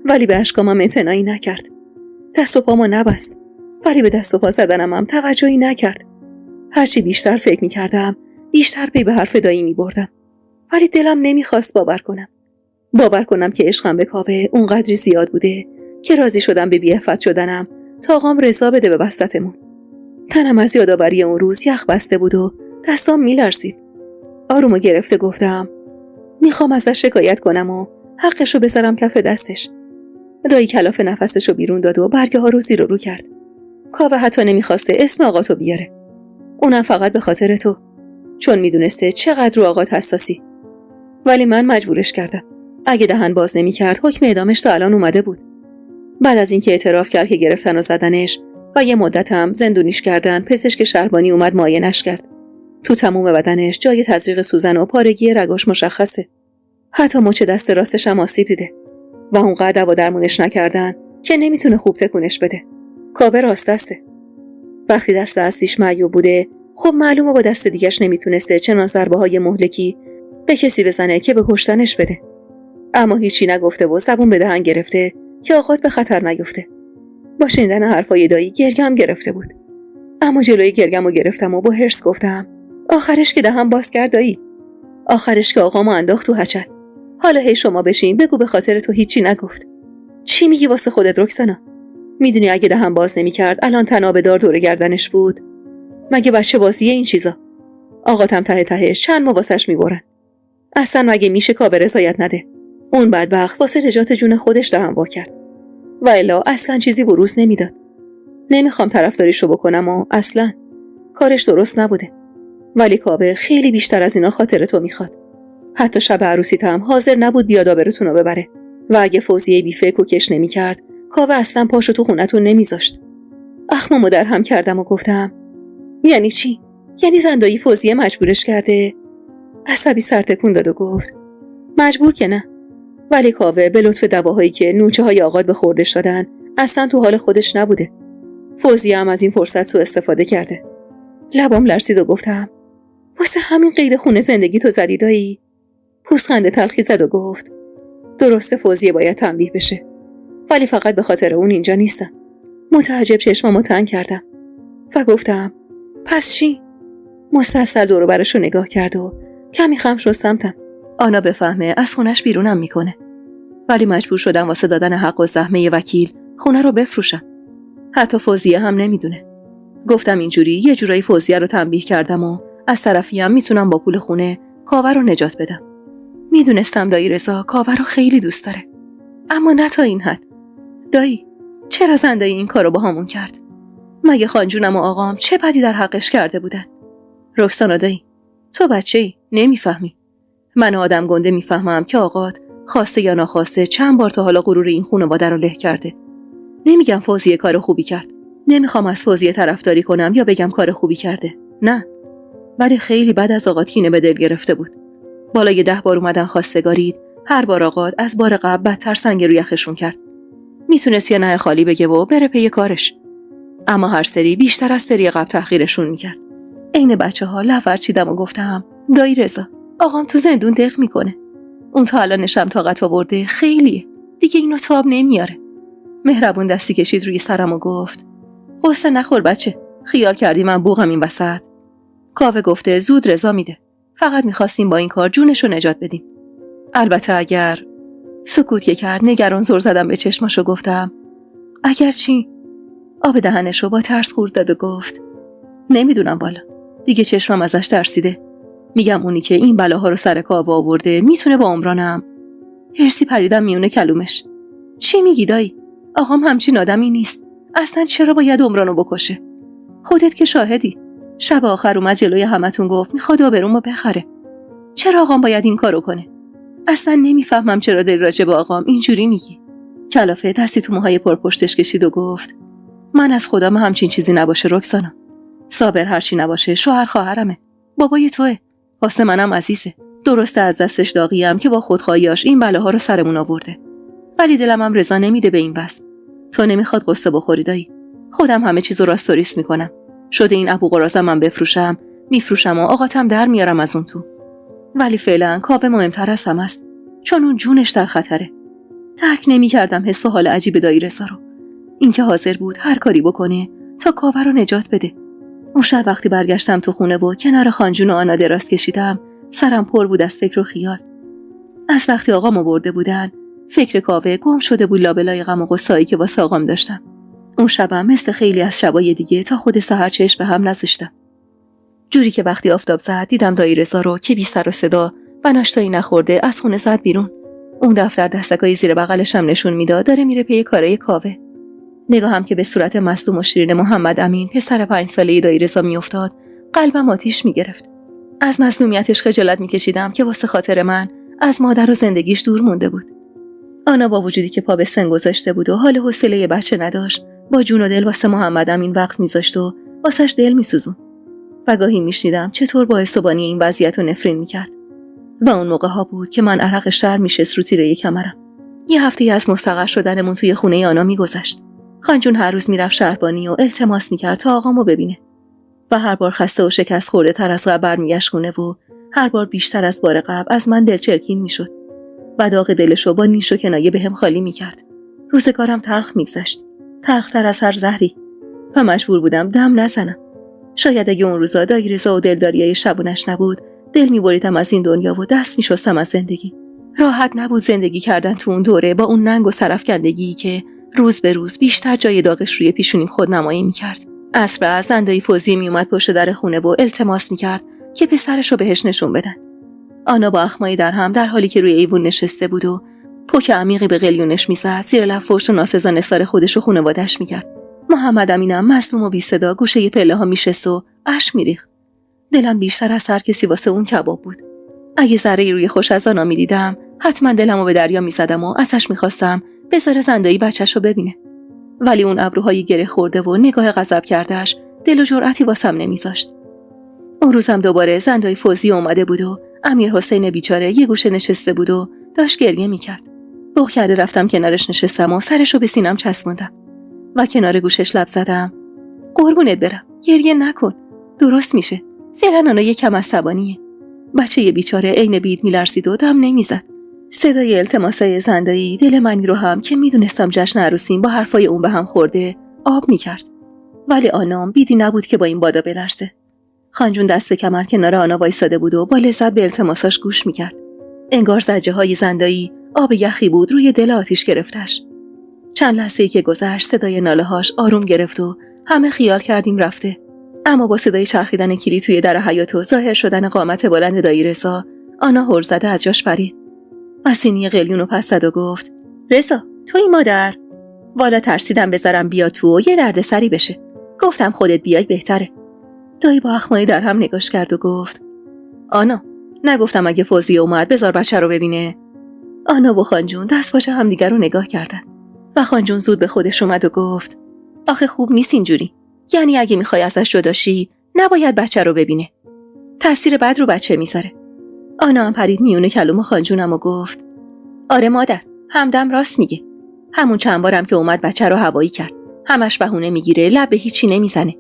S1: ولی به اشکامم اعتنایی نکرد. دست و پامو نبست ولی به دست و پا زدنم هم توجهی نکرد. هرچی بیشتر فکر میکردم بیشتر پی به حرف دایی میبردم، ولی دلم نمیخواست باور کنم که عشقم به کاوه اونقدری زیاد بوده که راضی شدم به بی‌عفت شدنم تا آقام رضا بده به وصلتمون. تنم از یادآوری اون روز یخ بسته بود و دستام میلرزید. آرومو گرفته گفتم: میخوام ازش شکایت کنم و حقشو بذارم کف دستش. دایی کلاف نفسشو بیرون داد و برگه ها رو زیر و رو کرد. کاوه حتی نمیخواسته اسم آقاتو بیاره، اونم فقط به خاطر تو، چون میدونسته چقدر رو آقات حساسی. ولی من مجبورش کردم. اگه دهن باز نمیکرد حکم اعدامش تا الان اومده بود. بعد از اینکه اعتراف کرد که گرفتن و زدنش و یه مدتم زندونیش کردن، پزشک شهربانی اومد معاینش کرد. تو تموم بدنش جای تزریق سوزن و پارگی رگاش مشخصه. حتی مچ دست راستش هم آسیب دیده و اونقدر دوا درمونش نکردن که نمیتونه خوب تکونش بده. کاوه راست دسته. وقتی دست اصلیش معیوب بوده، خب معلومه با دست دیگه‌اش نمیتونسته چنان ضربه‌های مهلکی به کسی بزنه که به کشتنش بده. اما هیچی نگفته و زبون به دهن گرفته که آقات به خطر نیفته. با شنیدن حرفای دایی گرگم گرفته بود. اما جلوی گرگمو گرفتم و با حرص گفتم: آخرش که دهن باز کرد دایی. آخرش که آقامو انداخت تو هچل. حالا هی شما بشین بگو به خاطر تو هیچی نگفت. چی میگی واسه خودت رکسانا؟ میدونی اگه دهن باز نمیکرد الان تنابه‌دار دور گردنش بود؟ مگه بچه بازیه این چیزا؟ آقاتم ته تهش چند ما واسش میبرن. اصلا مگه میشه کاوه رضایت نده؟ اون بدبخت واسه نجات جون خودش دهن وا کرد و الا اصلا چیزی بروز نمیداد. نمیخوام طرفداریشو بکنم و اصلا کارش درست نبوده، ولی کاوه خیلی بیشتر از اینا خاطر تو میخواد. حتی شب عروسیت هم حاضر نبود بیاد آبروتون رو ببره و اگه فوزیه بی فکر و کش نمیکرد کاوه اصلا پاشو تو خونتون نمیذاشت. اخمامو در هم کردم و گفتم: یعنی چی؟ یعنی زندایی فوزیه مجبورش کرده؟ عصبی سر تکون داد و گفت: مجبور که نه. ولی کاوه به لطف دواهایی که نوچه های آقاد به خوردش دادن اصلا تو حال خودش نبوده. فوزیه هم از این فرصت سوء استفاده کرده. لبام لرزید و گفتم واسه همین قید خونه زندگی تو زدی دایی؟ پوزخند تلخی زد و گفت درسته فوزیه باید تنبیه بشه، ولی فقط به خاطر اون اینجا نیستم. متعجب چشمامو تنگ کردم و گفتم پس چی؟ مستحصل دور و برشو نگاه کرد و کمی خم شد سمتم. آنا بفهمه از خونش بیرونم میکنه، ولی مجبور شدم واسه دادن حق و زحمه وکیل خونه رو بفروشم. حتی فوزیه هم نمیدونه. گفتم اینجوری یه جورایی فوزیه رو تنبیه کردم و از طرفی هم میتونم با پول خونه کاوه رو نجات بدم. میدونستم دایی رضا کاوه رو خیلی دوست داره، اما نه تا این حد. دایی چرا زندایی این کارو با همون کرد؟ مگه خانجونم و آقام چه بدی در حقش کرده بودن؟ رکسانا دایی تو بچه‌ای نمیفهمی. من آدم گنده میفهمم که آقات خواسته یا ناخواسته چند بار تا حالا غرور این خانواده رو له کرده. نمیگم فوزیه کار خوبی کرد، نمیخوام از فوزیه طرفداری کنم یا بگم کار خوبی کرده، نه، ولی خیلی بد از آقات کینه به دل گرفته بود. بالای 10 بار اومدن خواستگارید، هر بار آقات از بار قبل بدتر سنگ رو یخشون کرد. میتونست یه نه خالی بگه و بره پی کارش، اما هر سری بیشتر از سری قبل تأخیرشون میکرد. عین بچه‌ها لفر چیدم و گفتم دایی رضا آقام تو زندون دق میکنه، اون تا الان نشم طاقت آورده خیلیه، دیگه اینو تاب نمیاره. مهربون دستی کشید روی سرم و گفت قصه نخور بچه، خیال کردی من بوقم این وسط؟ کاوه گفته زود رضا میده، فقط میخواستیم با این کار جونشو نجات بدیم. البته اگر. سکوت کرد، نگران زور زدم به چشماشو گفتم اگر چی؟ آب دهنشو با ترس خورد داد و گفت نمیدونم والا، دیگه چشمم ازش ترسیده. میگم اونی که این بلاها رو سر کاوه آورده میتونه با عمرانم. هرسی پریدم میونه کلومش. چی میگی دایی؟ آقام همچین آدمی نیست، اصلا چرا باید عمرانو بکشه؟ خودت که شاهدی، شب آخر اومد جلوی همتون گفت میخواد آبرومو بخره. چرا آقام باید این کارو کنه؟ اصلا نمیفهمم چرا دل راجع به آقام اینجوری میگی. کلافه دستی تو موهای پرپشتش کشید و گفت من از خدام همچین چیزی نباشه رکسانا. صابر هرچی نباشه شوهر خواهرمه، بابای توئه، واسه منم عزیزه. درسته از دستش داغیم که با خودخواهیاش این بلاها رو سرمون آورده، ولی دلم هم رضا نمیده به این بس. تو نمیخواد قصه بخوری دایی، خودم همه چیزو راستوریس میکنم. شده این ابو قرازم من بفروشم، میفروشم و آقاتم در میارم از اون تو. ولی فعلا کاوه مهمتر از همه است، چون اون جونش در خطره. درک نمیکردم حس و حال عجیب دایی رضا رو، اینکه حاضر بود هر کاری بکنه تا کاوه رو نجات بده. اون شب وقتی برگشتم تو خونه و کنار خانجون و آنا دراز کشیدم، سرم پر بود از فکر و خیال. از وقتی آقامو برده بودن، فکر کاوه گم شده بود لابلای غم و غصه‌ای که واسه آقام داشتم. اون شبم مثل خیلی از شبای دیگه تا خود سحر چشم به هم نذاشتم. جوری که وقتی آفتاب زد دیدم دایی رضا رو که بی سر و صدا و ناشتایی نخورده از خونه زد بیرون. اون دفتر دستکای زیر بغلش هم نشون میداد داره میره پی کارای کاوه. نگاهم که به صورت مصدوم و شیرین محمد امین پسر 5 ساله‌ی دایی رضا میافتاد، قلبم آتیش میگرفت. از مظلومیتش خجالت میکشیدم که واسه خاطر من از مادر و زندگیش دور مونده بود. آنا با وجودی که پا به سن گذاشته بود و حال حوصله بچه نداشت، با جون و دل واسه محمد امین وقت میذاشت و واسش دل میسوزون. و گاهی میشنیدم چطور با استوبانی این وضعیت رو نفرین میکرد. و اون موقع ها بود که من عرق شرم میشست رو تیره کمرم. یه هفته از مستقر شدنمون توی خونه آنا میگذشت. خانجون هر روز میرفت شهربانی و التماس میکرد تا آقامو ببینه. و هر بار خسته و شکست خورده تر از قبل برمیگشت خونه و هر بار بیشتر از بار قبل از من دلچرکین میشد. و داغ دلشو با نیش و کنایه بهم خالی میکرد. روزگارم تلخ میگذشت، تلختر از هر زهری، و مجبور بودم دم نزنم. شاید اگه اون روزا دایی رضا و دلداریای شبونش نبود، دل میبریدم از این دنیا و دست میشستم از زندگی. راحت نبود زندگی کردن تو اون دوره با اون ننگ و سرفکندگی که روز به روز بیشتر جای داغش روی پیشونیم خودنمایی میکرد. عصر از زندایی فوزی میومد پشت در خونه و التماس میکرد که پسرشو بهش نشون بدن. آنا با اخمایی در هم در حالی که روی ایوون نشسته بود و پک عمیقی به قلیونش میزد، زیر لب فحش و ناسزا نثار خودش و خانواده‌اش میکرد. محمد امینم مظلوم و بی صدا گوشه پله ها میشست و اشک میریخت. دلم بیشتر از هر کسی واسه اون کباب بود. اگه ذره روی خوش از آنا میدیدم، حتما دلمو به دریا میزدم و ازش میخواستم بذاره زندایی بچه‌شو ببینه. ولی اون ابروهای گره خورده و نگاه غضب کرده‌اش دل و جرأتی واسم نمیذاشت. اون روزم دوباره زندایی فوزی اومده بود و امیر حسین بیچاره یه گوشه نشسته بود و داشت گریه میکرد. بغ کرده رفتم کنارش نشستم و سرشو به سینم چسبوندم و کنار گوشش لب زدم. قربونت برم، گریه نکن، درست میشه. فعلا آنا یکم عصبانیه. بچه یه بیچاره عین بید میلرزید و دم نمیزد. صدای التماسای زندایی دل منی رو هم که میدونستم جشن عروسیم با حرفای اون به هم خورده آب میکرد. ولی آنام بیدی نبود که با این بادا بلرزه. خانجون دست به کمر کنار آنا وایساده بود و با لذت به التماساش گوش میکرد. انگار زجه های زندایی آب یخی بود روی دل آتیش گرفتش. چند لحظه‌ای که گذشت صدای ناله‌هاش آروم گرفت و همه خیال کردیم رفته. اما با صدای چرخیدن کلید توی در حیاط و ظاهر شدن قامت بلند دایی رضا، آنا هل زده از جاش پرید. سینی قلیونو پس زد و گفت: رضا، توی مادر؟ والا ترسیدم بذارم بیا تو و یه دردسری بشه. گفتم خودت بیای بهتره. دایی با اخمایی در هم نگاش کرد و گفت: آنا، نگفتم اگه فوزیه اومد بذار بچه رو ببینه؟ آنا و خانجون دست باچه همدیگر رو نگاه کردن و خانجون زود به خودش اومد و گفت: آخه خوب نیست اینجوری. یعنی اگه میخوای ازش جداشی نباید بچه رو ببینه. تأثیر بد رو بچه میذاره. آنا هم پرید میونه کلوم خانجونم و گفت: آره مادر، همدم راست میگه. همون چند بارم که اومد بچه رو هوایی کرد. همش بهونه میگیره، لب به هیچی نمیزنه.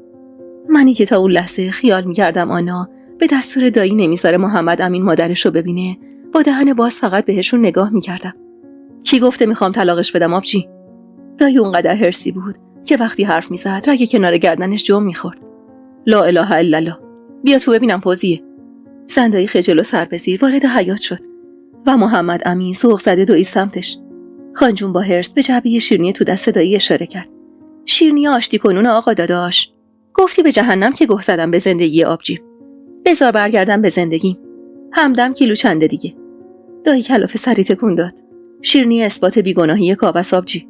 S1: منی که تا اون لحظه خیال میکردم آنا به دستور دایی نمیذاره محمد امین مادرشو ببینه، با دهن باز فقط بهشون نگاه میکردم. کی گفته میخوام طلاقش بدم آبجی؟ دایی اونقدر حرصی بود که وقتی حرف میزد رگ کنار گردنش جم میخورد. لا اله الا الله. بیا تو ببینم پوزیه. زندایی خجل و سر به زیر وارد حیاط شد و محمد امین سوق زده دوید سمتش. خانجون با حرص به جعبه شیرینی تو دست دایی اشاره کرد. شیرینی آشتی کنون آقا داداش. گفتی به جهنم که گه زدم به زندگی آبجی. بذار برگردم به زندگیم. همدم کیلو چنده دیگه. دایی کلافه سری تکون داد. شیرینی اثبات بیگناهی کاوس آبجی.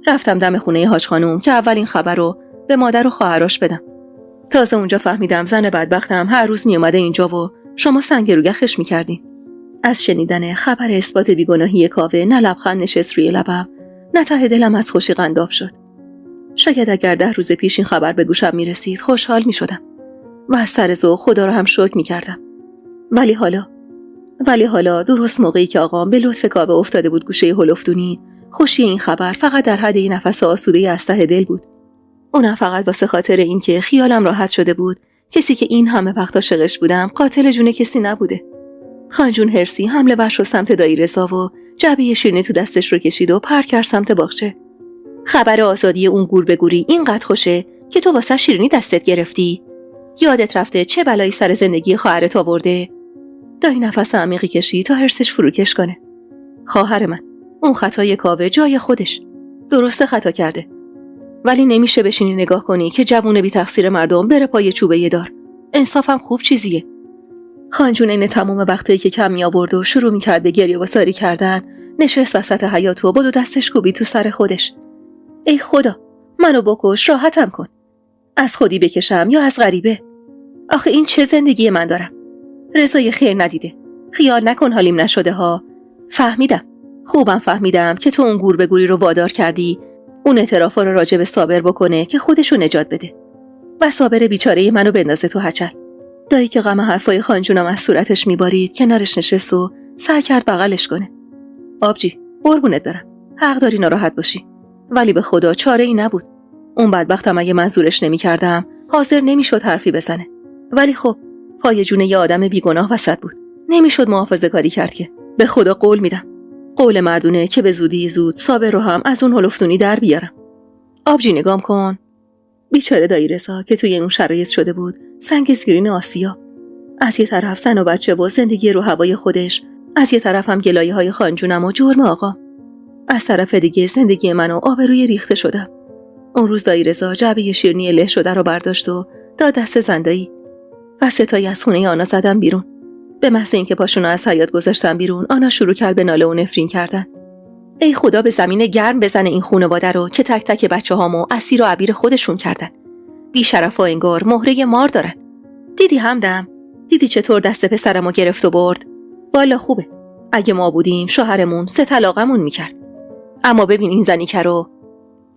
S1: رفتم دم خونه حاج خانوم که اولین خبر رو به مادر و خواهرش بدم. تازه اونجا فهمیدم زن بدبختم هر روز می اومده اینجا و شما سنگ رو گخش می‌کردین. از شنیدن خبر اثبات بیگناهی کاوه نه لبخند نشست روی لبم، نه ته دلم از خوشی قنداب شد. شاید اگر 10 روز پیش این خبر به گوشم میرسید خوشحال میشدم و از سر ذوق خدا رو هم شکر میکردم. ولی حالا درست موقعی که آقام به لطف کاوه افتاده بود گوشه هلفدونی، خوشی این خبر فقط در حد یه نفس آسوده از ته دل بود. اونم فقط واسه خاطر اینکه خیالم راحت شده بود کسی که این همه وقت عاشقش بودم قاتل جون کسی نبوده. خانجون هرسی حمله ور شد سمت دایی رضا و جعبه شیرینی تو دستش رو کشید و پر کرد سمت باغچه. خبر آزادی اون گور به گوری اینقدر خوشه که تو واسه شیرینی دستت گرفتی؟ یادت رفته چه بلایی سر زندگی خواهرت آورده؟ دایی نفس عمیقی کشید تا حرسش فروکش کنه. خواهر من، اون خطای کاوه جای خودش. درسته خطا کرده. ولی نمیشه بشینی نگاه کنی که جوون بی تقصیر مردم بره پای چوبه دار. انصافم خوب چیزیه. خانجون این تمام وقتی که کم می آورد و شروع می‌کرد به گریه و ساری کردن، نشست وسط حیاط و با 2 دستش کوبید تو سر خودش. ای خدا، منو بکش، راحتم کن. از خودی بکشم یا از غریبه؟ آخه این چه زندگی من دارم؟ رضای خیر ندیده. خیال نکن حالیم نشده ها. فهمیدم. خوبم فهمیدم که تو اون گور به گوری رو وادار کردی اون اعترافا رو راجع به صابر بکنه که خودشو نجات بده و صابر بیچاره منو بندازه تو هچل. دایی که غم حرفای خانجونم از صورتش میبارید کنارش نشست و سعی کرد بغلش کنه. آبجی، قربونت برم، حق داری ناراحت باشی، ولی به خدا چاره ای نبود. اون بدبختم اگه منظورش نمی‌کردم حاضر نمیشد حرفی بزنه. ولی خب پای جون یه آدم بیگناه وسط بود، نمیشد محافظه‌کاری کرد که. به خدا قول میدم، قول مردونه که به زودی زود صابر رو هم از اون هلفدونی در بیارم. آبجی نگام کن. بیچاره دایی رضا که توی اون شرایط شده بود سنگ اسکرین آسیا. از یه طرف زن و بچه و زندگی رو هوای خودش، از یه طرف هم گلایه‌های خانجونم و جرم آقا. از طرف دیگه زندگی من و آبروی ریخته شدم. اون روز دایی رضا جعبه شیرینی له شده رو برداشت و داد دست زندایی و ستایی از خونه آنا زدم بیرون. به محض اینکه پاشونو از حیاط گذاشتم بیرون، آنا شروع کرد به ناله و نفرین کردن. ای خدا به زمین گرم بزنه این خانواده رو که تک تک بچه‌هامو اسیر و عبیر خودشون کردن. بی شرفا انگار مهره مار دارن. دیدی همدم؟ دیدی چطور دست پسرمو گرفت و برد؟ والا خوبه. اگه ما بودیم شوهرمون 3 طلاقمون میکرد. اما ببین این زنی که رو.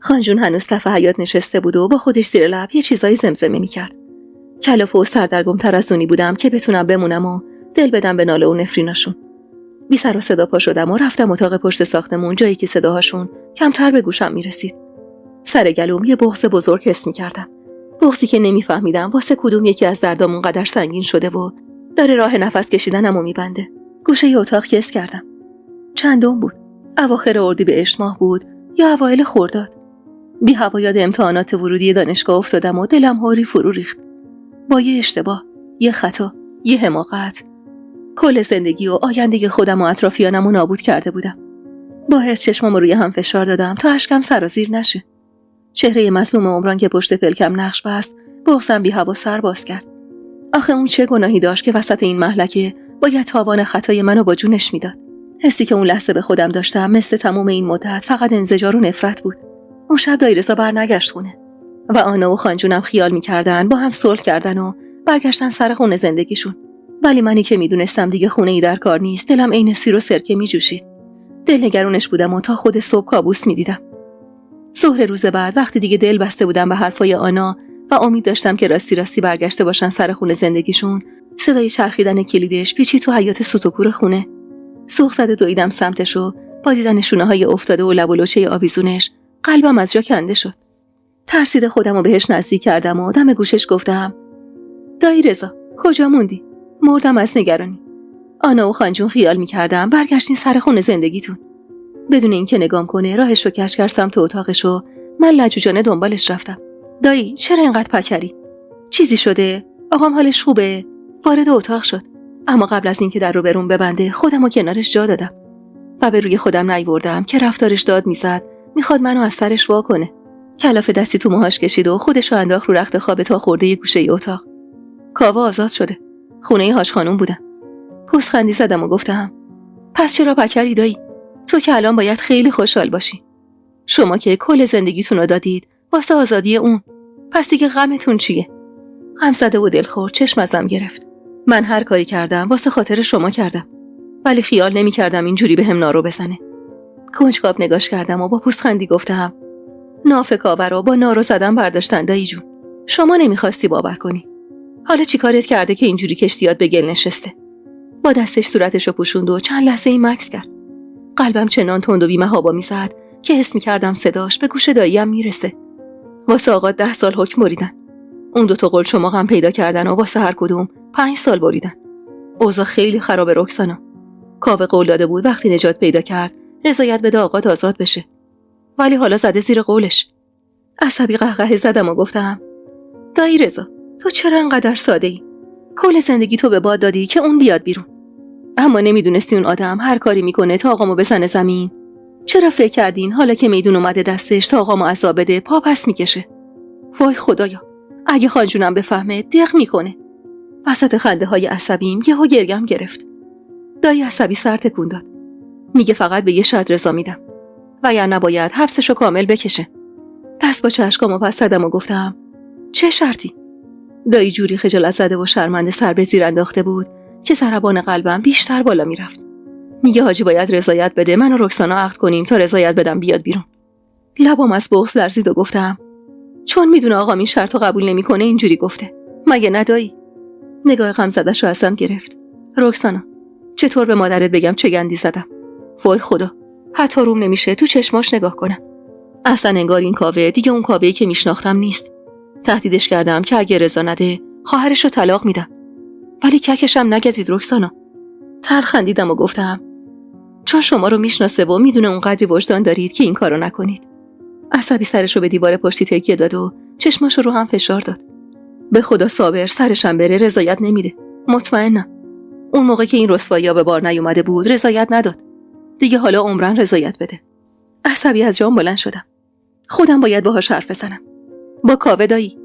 S1: خانجون هنوز کف حیاط نشسته بود و با خودش زیر لب یه چیزایی زمزمه میکرد. کلافه و سردرگم‌تر از اونی بودم که بتونم بمونم و دل بدم به ناله و نفریناشون. بی سر و صدا پا شدم و رفتم اتاق پشت ساختمون، جایی که صداهاشون کمتر به گوشم میرسید. سر گلوم یه بغض بزرگ حس میکردم. بغضی که نمیفهمیدم واسه کدوم یکی از دردامون قدر سنگین شده و داره راه نفس کشیدنمو میبنده. گوشه ی اتاق کس کردم. چندم بود؟ اواخر اردیبهشت ماه بود یا اوایل خرداد؟ بی هوا یاد امتحانات ورودی دانشگاه افتادم و دلم هوری فرو ریخت. با یه اشتباه، یه خطا، یه حماقت، کل زندگی و آینده خودم و اطرافیانمو نابود کرده بودم. با حرص چشمامو روی هم فشار دادم تا اشکم سرازیر نشه. چهره مظلوم عمران که پشت پلکم نقش بست، بغضم بی هوا سر باز کرد. آخه اون چه گناهی داشت که وسط این مهلکه باید تاوان خطای منو با جونش میداد؟ حسی که اون لحظه به خودم داشتم مثل تمام این مدت فقط انزجار و نفرت بود. اون شب دایرزا برنگشت خونه و آنا و خانجونم خیال میکردن با هم صلح کردن و برگشتن سر خونه زندگیشون. ولی منی که میدونستم دیگه خونه ای در کار نیست، دلم عین سیر و سرکه میجوشید. دلنگرونش بودم و تا خود صبح کابوس میدیدم. ظهر روز بعد وقتی دیگه دل بسته بودم به حرفای آنا و امید داشتم که راستی برگشته باشن سر خونه زندگیشون، صدای چرخیدن کلیدش پیچید تو حیاط سوتوکور خونه. سوق زده دویدم سمتش و با دیدن شونه‌های افتاده و لب و لوچه آویزونش قلبم از جا کنده شد. ترسیده خودم رو بهش نزدیک کردم و دم گوشش گفتم: دایی رضا، کجا موندی؟ مردم از نگرانی. آنا و خانجون خیال می‌کردم برگشتین سر خونه زندگیتون. بدون اینکه نگام کنه راهش رو کش کرد سمت اتاقش و من لجوجانه دنبالش رفتم. دایی چرا اینقدر پکری؟ چیزی شده؟ آقام حالش خوبه؟ وارد اتاق شد. اما قبل از اینکه در رو برون ببنده خودم رو کنارش جا دادم و به روی خودم نیوردم که رفتارش داد میزد میخواد منو از سرش وا کنه. کلاف دستی تو موهاش کشید و خودش رو انداخت رو رخت خواب تا خورده ی گوشه ی اتاق. کاوه آزاد شده. خونه هاش خانوم بودم. پوزخندی زدم و گفتم: پس چرا پکری دایی؟ تو که الان باید خیلی خوشحال باشی. شما که کل زندگیتون رو دادید واسه آزادی اون. پس دیگه غمتون چیه؟ غم زده و دلخور چشم ازم گرفت. من هر کاری کردم واسه خاطر شما کردم، ولی خیال نمی کردم اینجوری به هم نارو بزنه. کنجکاو نگاش کردم و با پوزخندی گفتم: ناف کاوه رو با نارو زدن برداشتن دایی جون. شما نمیخواستی باور کنی. حالا چی کارت کرده که اینجوری کشتیات به گل نشسته؟ با دستش صورتشو پوشوند و چند لحظه این مکث کرد. قلبم چنان تند و بی‌محابا میزد که حس می‌کردم صداش به گوش داییم میرسه. واسه آقا 10 سال حکم بریدن. اون دو تا قول شما غم پیدا کردن و واسه هر کدوم 5 سال بریدن. اوضاع خیلی خرابه رکسانا. کاوه قول داده بود وقتی نجات پیدا کرد رضایت بده آقا آزاد بشه. ولی حالا زده زیر قولش. عصبی قهقه زدم و گفتم: دایی رضا، تو چرا انقدر ساده‌ای؟ کل زندگی تو به باد دادی که اون بیاد بیرون. اما نمیدونستی اون آدم هر کاری میکنه تا آقامو بزنه زمین. چرا فکر کردین حالا که میدون اومده دستش تا آقامو عذاب بده پا پس میکشه؟ وای خدایا، اگه خانجونم بفهمه دق میکنه. وسط خنده های عصبیم یهو گرگم گرفت. دایی عصبی سر تکون داد. میگه فقط به یه شرط رضا میدم و یا نباید حبسشو کامل بکشه. دست با چشمامو پس زدم و گفتم: چه شرطی؟ دایی جوری خجالت زده و شرمنده سر به زیر انداخته بود که ضربان قلبم بیشتر بالا میرفت. میگه حاجی باید رضایت بده من و رکسانا عقد کنیم تا رضایت بدم بیاد بیرون. لبام از بغض لرزید و گفتم: چون میدونه آقا این شرطو قبول نمیکنه اینجوری گفته. مگه ندایی؟ نگاه غمزده‌شو ازم گرفت. رکسانا، چطور به مادرت بگم چه گندی زدم؟ وای خدا، حتی روم نمیشه تو چشماش نگاه کنم. اصلا انگار این کاوه دیگه اون کاوه‌ای که میشناختم نیست. تهدیدش کردم که اگه رضا نده خواهرشو طلاق میدم. ولی ککشم نگزید رکسانا. تلخ خندیدم و گفتم: چون شما رو میشناسه و میدونه اونقدری وجدان دارید که این کارو نکنید. عصبی سرشو به دیوار پشتی تکیه داد و چشماشو رو هم فشار داد. به خدا صابر سرشم بره رضایت نمیده. مطمئنم. اون موقع که این رسوایی‌ها به بار نیومده بود رضایت نداد. دیگه حالا عمرن رضایت بده. عصبی از جام بلند شدم. خودم باید باهاش حرف بزنم. با کاوه دایی.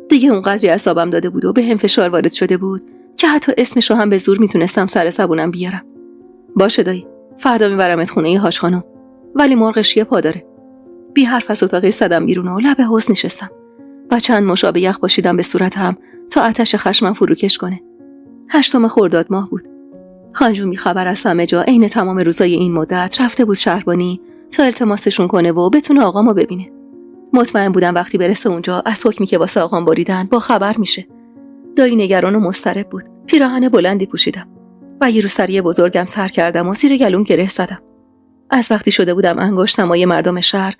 S1: دیگه اونقدری عصبم داده بود و به هم فشار وارد شده بود که حتی اسمشو هم به زور میتونستم سر زبونم بیارم. باشه دایی، فردا میبرمت خونه حاج خانم. ولی مرغش یه پا داره. بی حرف از اتاقش زدم بیرون و لب حوض نشستم و چند مشابه یخ پاشیدم به صورتم تا آتش خشمم فروکش کنه. 8 خرداد ماه بود. خانجون بی خبر از همه جا عین تمام روزای این مدت رفته بود شهربانی تا التماسشون کنه و بتونه آقامو ببینه. مطمئن بودم وقتی برسه اونجا از حکمی که واسه آقام بریدن با خبر میشه. دایی نگران و مضطرب بود. پیراهن بلندی پوشیدم. و یه روسری بزرگم سر کردم و زیر گلوم گره زدم. از وقتی شده بودم انگشت نمای مردم شهر،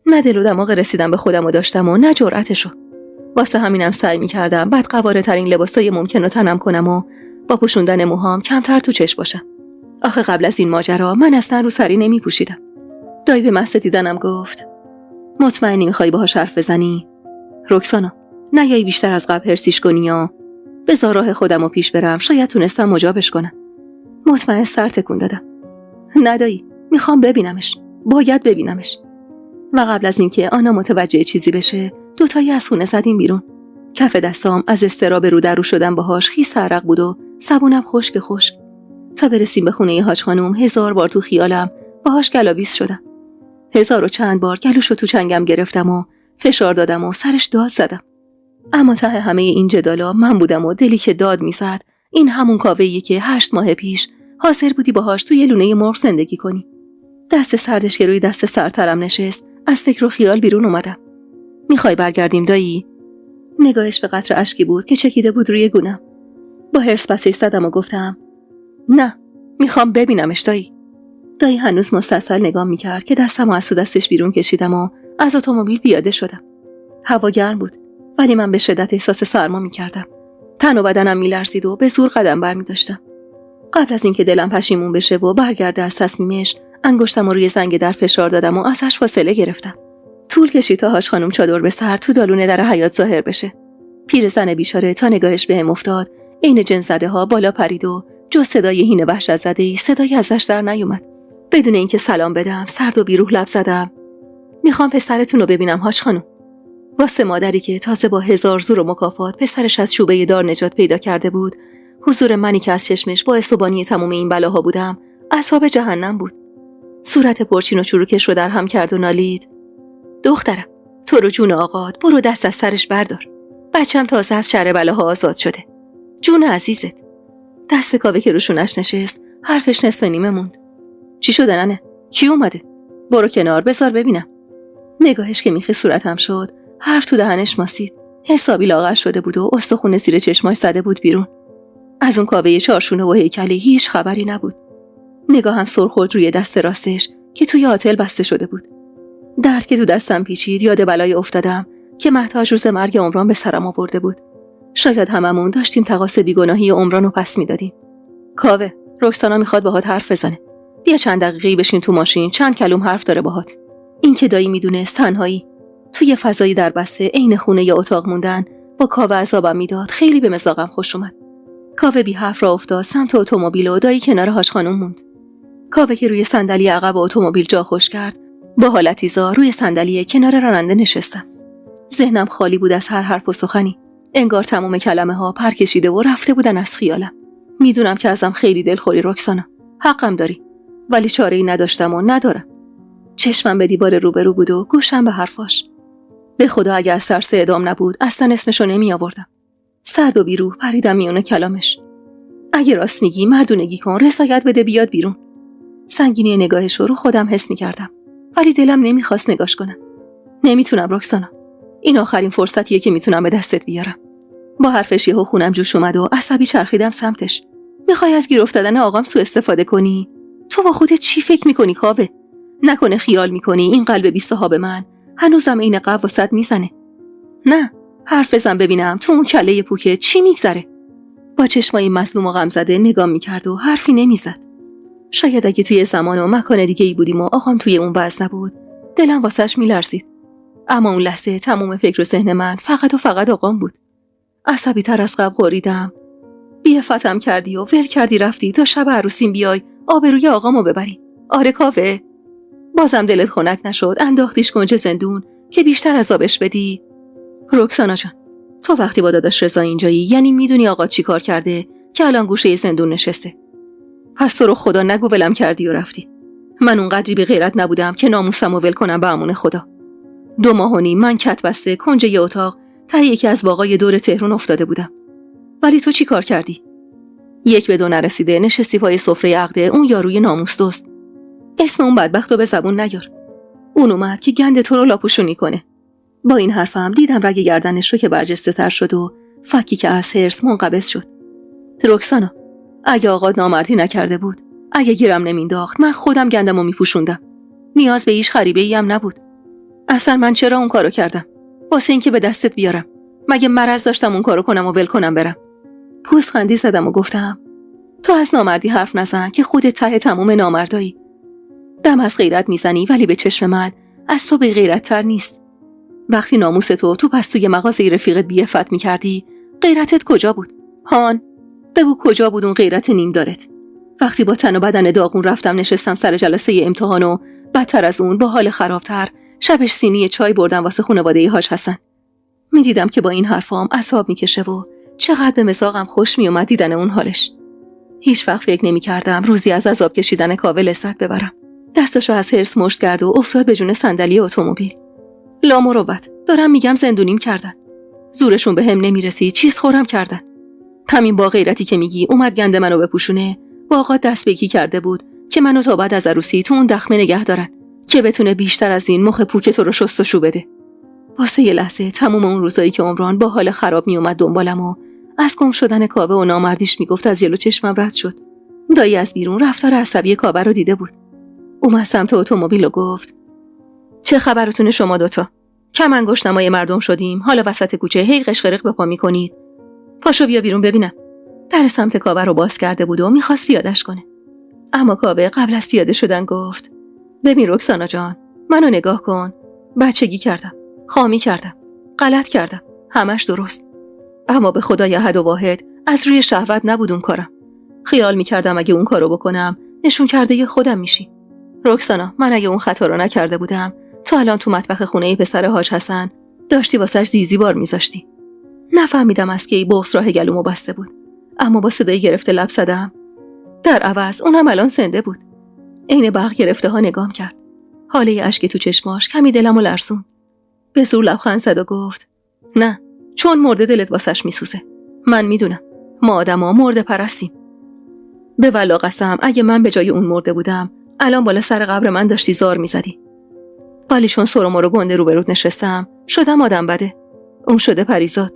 S1: نه دل و دماغ رسیدم به خودم و داشتم و نه جرأتشو. واسه همینم سعی می‌کردم بدقواره ترین لباسای ممکن رو تنم کنم و با پوشوندن موهام کمتر تو چشم باشم. آخه قبل از این ماجرا من اصلا روسری نمی‌پوشیدم. دایی به محض دیدنم گفت: مطمئنی می‌خوای باهاش حرف بزنی؟ رکسانا، نیایی بیشتر از قبل هرسیش کنی یا بذار راه خودم رو پیش برم، شاید تونستم مجابش کنم. مطمئن سر تکون دادم. نه دایی، میخوام ببینمش. باید ببینمش. و قبل از اینکه آنا متوجه چیزی بشه، دوتایی از خونه زدیم بیرون. کف دستام از اضطراب رو در رو شدن باهاش خیس عرق بود و زبونم خشک. تا برسیم به خونه حاج خانم 1000 بار تو خیالم باهاش گلاویز شدم. 1000 و چند بار گلوشو تو چنگم گرفتم و فشار دادم و سرش داد زدم. اما ته همه این جدالا من بودم و دلی که داد میزد این همون کاوه‌ایه که 8 ماه پیش حاضر بودی باهاش توی لونه مرغ زندگی کنی. دست سردش که روی دست سرترم نشست، از فکر و خیال بیرون اومدم. میخوای برگردیم دایی؟ نگاهش به قطره اشکی بود که چکیده بود روی گونم. با حرص پسش زدم و گفتم: نه، میخوام ببینمش دایی. دایی هنوز مستصل نگام میکرد که دستمو از تو دستش بیرون کشیدم و از اتومبیل پیاده شدم. هوا گرم بود، ولی من به شدت احساس سرما میکردم. تن و بدنم میلرزید و به زور قدم برمی‌داشتم. قبل از اینکه دلم پشیمون بشه و برگرده از تصمیمش، انگشتم رو روی زنگ در فشار دادم و ازش فاصله گرفتم. طول کشید تا حاج خانم چادر به سر تو دالون در حیاط ظاهر بشه. پیرزن بیچاره تا نگاهش بهم افتاد، عین جن زده ها بالا پرید و جز صدای هین وحشت زده‌ای صدایی ازش در نیومد. بدون اینکه سلام بدم، سرد و بیروح لب زدم: میخوام پسرتون رو ببینم حاج خانم. واسه مادری که تازه با 1000 زور و مکافات پسرش از شوبه دار نجات پیدا کرده بود، حضور منی که از چشمش باعث بانی تمام این بلاها بودم، اعصاب جهنم بود. صورت پرچین و چروکش رو در هم کرد و نالید: دخترم، تو رو جون آقات، برو دست از سرش بردار. بچم تازه از شر بلاها آزاد شده. جون عزیزت. دست کاوه که روشونش نشست، حرفش نصف نیمه موند. چی شده ننه؟ کی اومده؟ برو کنار بذار ببینم. نگاهش که میخی صورتم شد، حرف تو دهنش ماسید. حسابی لاغر شده بود و استخون زیر چشماش زده بود بیرون. از اون کاوه چارشونه و هیکلی هیچ خبری نبود. نگاهم سر خورد روی دست راستش که توی آتل بسته شده بود. درد که تو دستم پیچید، یاد بلای افتادم که محتاج روز مرگ عمران به سرم آورده بود. شاید هممون داشتیم تقاص بیگناهی عمران رو پس میدادیم. کاوه، رکسانا میخواد باهات حرف بزنه. بیا چند دقیقه‌ای بشین تو ماشین، چند کلم حرف داره باهات. این که دایی میدونست تنهایی توی فضایی در بسته عین خونه یا اتاق موندن با کاوه عذابم میداد، خیلی به مزاقم خوش اومد. کاوه بی حرف را افتاد سمت اتومبیل و دایی کنار حاج خانم موند. کاوه که روی صندلی عقب اتومبیل جا خوش کرد، با حالتی زار روی صندلی کنار راننده نشستم. ذهنم خالی بود از هر حرف و سخنی. انگار تمام کلمه ها پر کشیده و رفته بودن از خیالم. میدونم که ازم خیلی دلخوری رکسانا. حقم داری. ولی چاره‌ای نداشتم و ندارم. چشمم به دیوار روبرو بود و گوشم به حرفاش. به خدا اگه از ترس اعدام نبود اصلا اسمشو نمی آوردم. سرد و بیروح پریدم میونه کلامش. اگه راست میگی مردونگی کن، رضایت بده بیاد بیرون. سنگینی نگاهش رو خودم حس میکردم، ولی دلم نمیخواست نگاش کنم. نمیتونم رکسانا. این آخرین فرصتیه که میتونم به دستت بیارم. با حرفش یهو خونم جوش اومد و عصبی چرخیدم سمتش. میخوای از گیر افتادن آقام سوء استفاده کنی؟ تو با خودت چی فکر میکنی کاوه؟ نکنه خیال میکنی این قلب بی صاحب من هنوزم عین قبل واسط میزنه؟ نه، حرف بزن ببینم تو اون کله پوکه چی میگذره؟ با چشمای مظلوم و غمزده نگام میکرد و حرفی نمیزد. شاید اگه توی زمان و مکان دیگه ای بودیم و آقام توی اون وضع نبود، دلم واسش میلرزید. اما اون لحظه تمام فکر و ذهن من فقط و فقط آقام بود. عصبی تر از قبل غریدم: بی‌عفتم کردی و ول کردی رفتی تا شب عروسیم بیای آبروی آقامو ببری. آره کاوه، بازم دلت خنک نشد انداختیش کنج زندون که بیشتر عذابش بدی؟ رکسانا جان، تو وقتی با داداش رضا اینجایی یعنی میدونی آقا چی کار کرده که الان گوشه زندون نشسته. پس تو رو خدا نگو ولم کردی و رفتی. من اونقدری بی غیرت نبودم که ناموسمو ول کنم به امون خدا. 2 ماه و نیم من کت بسته کنج یه اتاق ته یکی از باغای دور تهران افتاده بودم. ولی تو چی کار کردی؟ 1 به 2 نرسیده نشستی پای سفره عقد اون یاروی ناموس دوست. اسم اون بدبختو به زبون نیار. اون اومد که گند تو رو لاپوشونی کنه. با این حرفم دیدم رگ گردنش رو که برجسته تر شد و فکی که از حرص منقبض شد. رکسانا، اگه آقا نامردی نکرده بود، اگه گیرم نمینداخت، من خودم گندمو میپوشوندم. نیاز به هیچ خریبه‌ای هم نبود. اصلا من چرا اون کارو کردم؟ واسه اینکه به دستت بیارم. مگه مرض داشتم اون کارو کنم و ول کنم برم؟ پوزخندی زدم و گفتم تو از نامردی حرف نزن که خودت ته تموم نامردایی. دم از غیرت میزنی ولی به چشم من از تو به غیرت تر نیست. وقتی ناموس تو پس توی مغازه رفیقت بی‌عفت میکردی، غیرتت کجا بود؟ هان، بگو کجا بود اون غیرت نیم دارت؟ وقتی با تن و بدن داغون رفتم نشستم سر جلسه امتحان و بدتر از اون با حال خرابتر شبش سینی چای بردم واسه خانواده حاج حسن. میدیدم که با این حرفام عذاب میکشه و چقدر به مزاقم خوش میومد دیدن اون حالش. هیچ وقت فکر نمی‌کردم روزی از عذاب کشیدن کاوه لذت ببرم. دستشو از حرص مشت کرد و افتاد به جون صندلی اتومبیل. لا مروت، دارم میگم زندونیم کردن. زورشون به هم نمیرسید، چیز خورم کردن. همین با غیرتی که میگی اومد گند منو بپوشونه، با آقا دست به کی کرده بود که منو تا بعد از عروسی تو اون دخمه نگه دارن که بتونه بیشتر از این مخ پوک تو رو شستشو بده. واسه یه لحظه تموم اون روزایی که عمران با حال خراب میومد دنبالم و از گم شدن کاوه و نامردیش میگفت از جلو چشمم رد شد. دایی از بیرون رفتار عصبی کاوه رو دیده بود. اومد سمت اتومبیل و گفت چه خبرتونه شما دوتا؟ کم انگشت نمای مردم شدیم، حالا وسط کوچه هی قشقرق به پا میکنید. پاشو بیا بیرون ببینم. در سمت کاوه رو باز کرده بود و میخواست پیاده‌اش کنه. اما کاوه قبل از پیاده شدن گفت ببین رکسانا جان، منو نگاه کن. بچگی کردم، خامی کردم، غلط کردم، همش درست. اما به خدای احد و واحد از روی شهوت نبود اون کارم. خیال میکردم اگه اون کارو بکنم نشون کرده ی خودم میشی. رکسانا، من اگه اون خطا رو نکرده بودم تو الان تو مطبخ خونه پسر حاج حسن داشتی واسش زیزی بار میذاشتی. نفهمیدم از کی بغض راه گلومو بسته بود، اما با صدای گرفته لب زدم. در عوض اونم الان زنده بود. عین برق گرفته ها نگام کرد. حاله اشک تو چشماش کمی دلمو لرزون. به زور لبخند زد و گفت نه، چون مرده دلت واسش میسوزه. من میدونم ما آدما مرده پرستیم. به والله قسم اگه من به جای اون مرده بودم الان بالا سر قبر من داشتی زار میزدی. ولی چون سر و مرو گنده روبروت نشستم شدم آدم بده. اون شده پریزاد.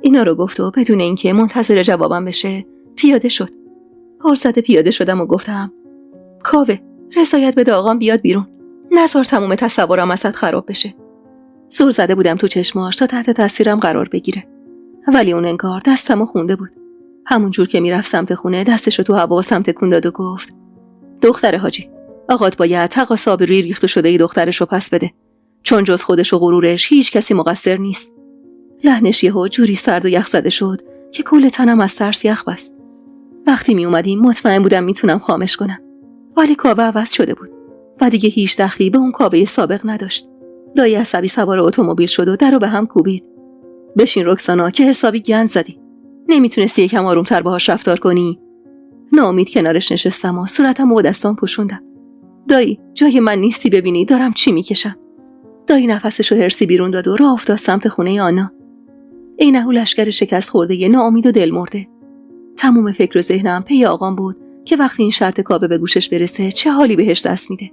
S1: اینا رو گفت و بدون اینکه منتظر جوابم بشه پیاده شد. هرزده پیاده شدم و گفتم کاوه، رضایت بده آقام بیاد بیرون. نذار تموم تصورم ازت خراب بشه. زور زده بودم تو چشماش تا تحت تاثیرم قرار بگیره، ولی اون انگار دستمو خونده بود. همون جور که میرفت سمت خونه دستشو تو هوا سمت کون داد و گفت دختر حاجی، آقات باید تقاصا به روی ریخته شده ای دخترشو پس بده، چون جز خودش و غرورش هیچ کسی مقصر نیست. لحنش یهو جوری سرد و یخ زده شد که کل تنم از ترس یخ بست. وقتی می اومدیم مطمئن بودم میتونم خامش کنم، ولی کاوه عوض شده بود و دیگه هیچ دخلی به اون کاوه سابق نداشت. دایی عصبی سوار اتومبیل شد و درو به هم کوبید. بشین رکسانا که حسابی گند زدی. نمیتونستی یکم آرومتر باهاش رفتار کنی؟ ناامید کنارش نشستم و صورتم و دستام پوشوندم. دایی، جای من نیستی ببینی دارم چی میکشم. دایی نفسشو هرسی بیرون داد و راه افتاد سمت خونه آنا. اینهو لشکر شکست خورده ی ناامید و دل مرده. تموم فکر و ذهنم پی آقام بود که وقتی این شرط کاوه به گوشش برسه چه حالی بهش دست میده.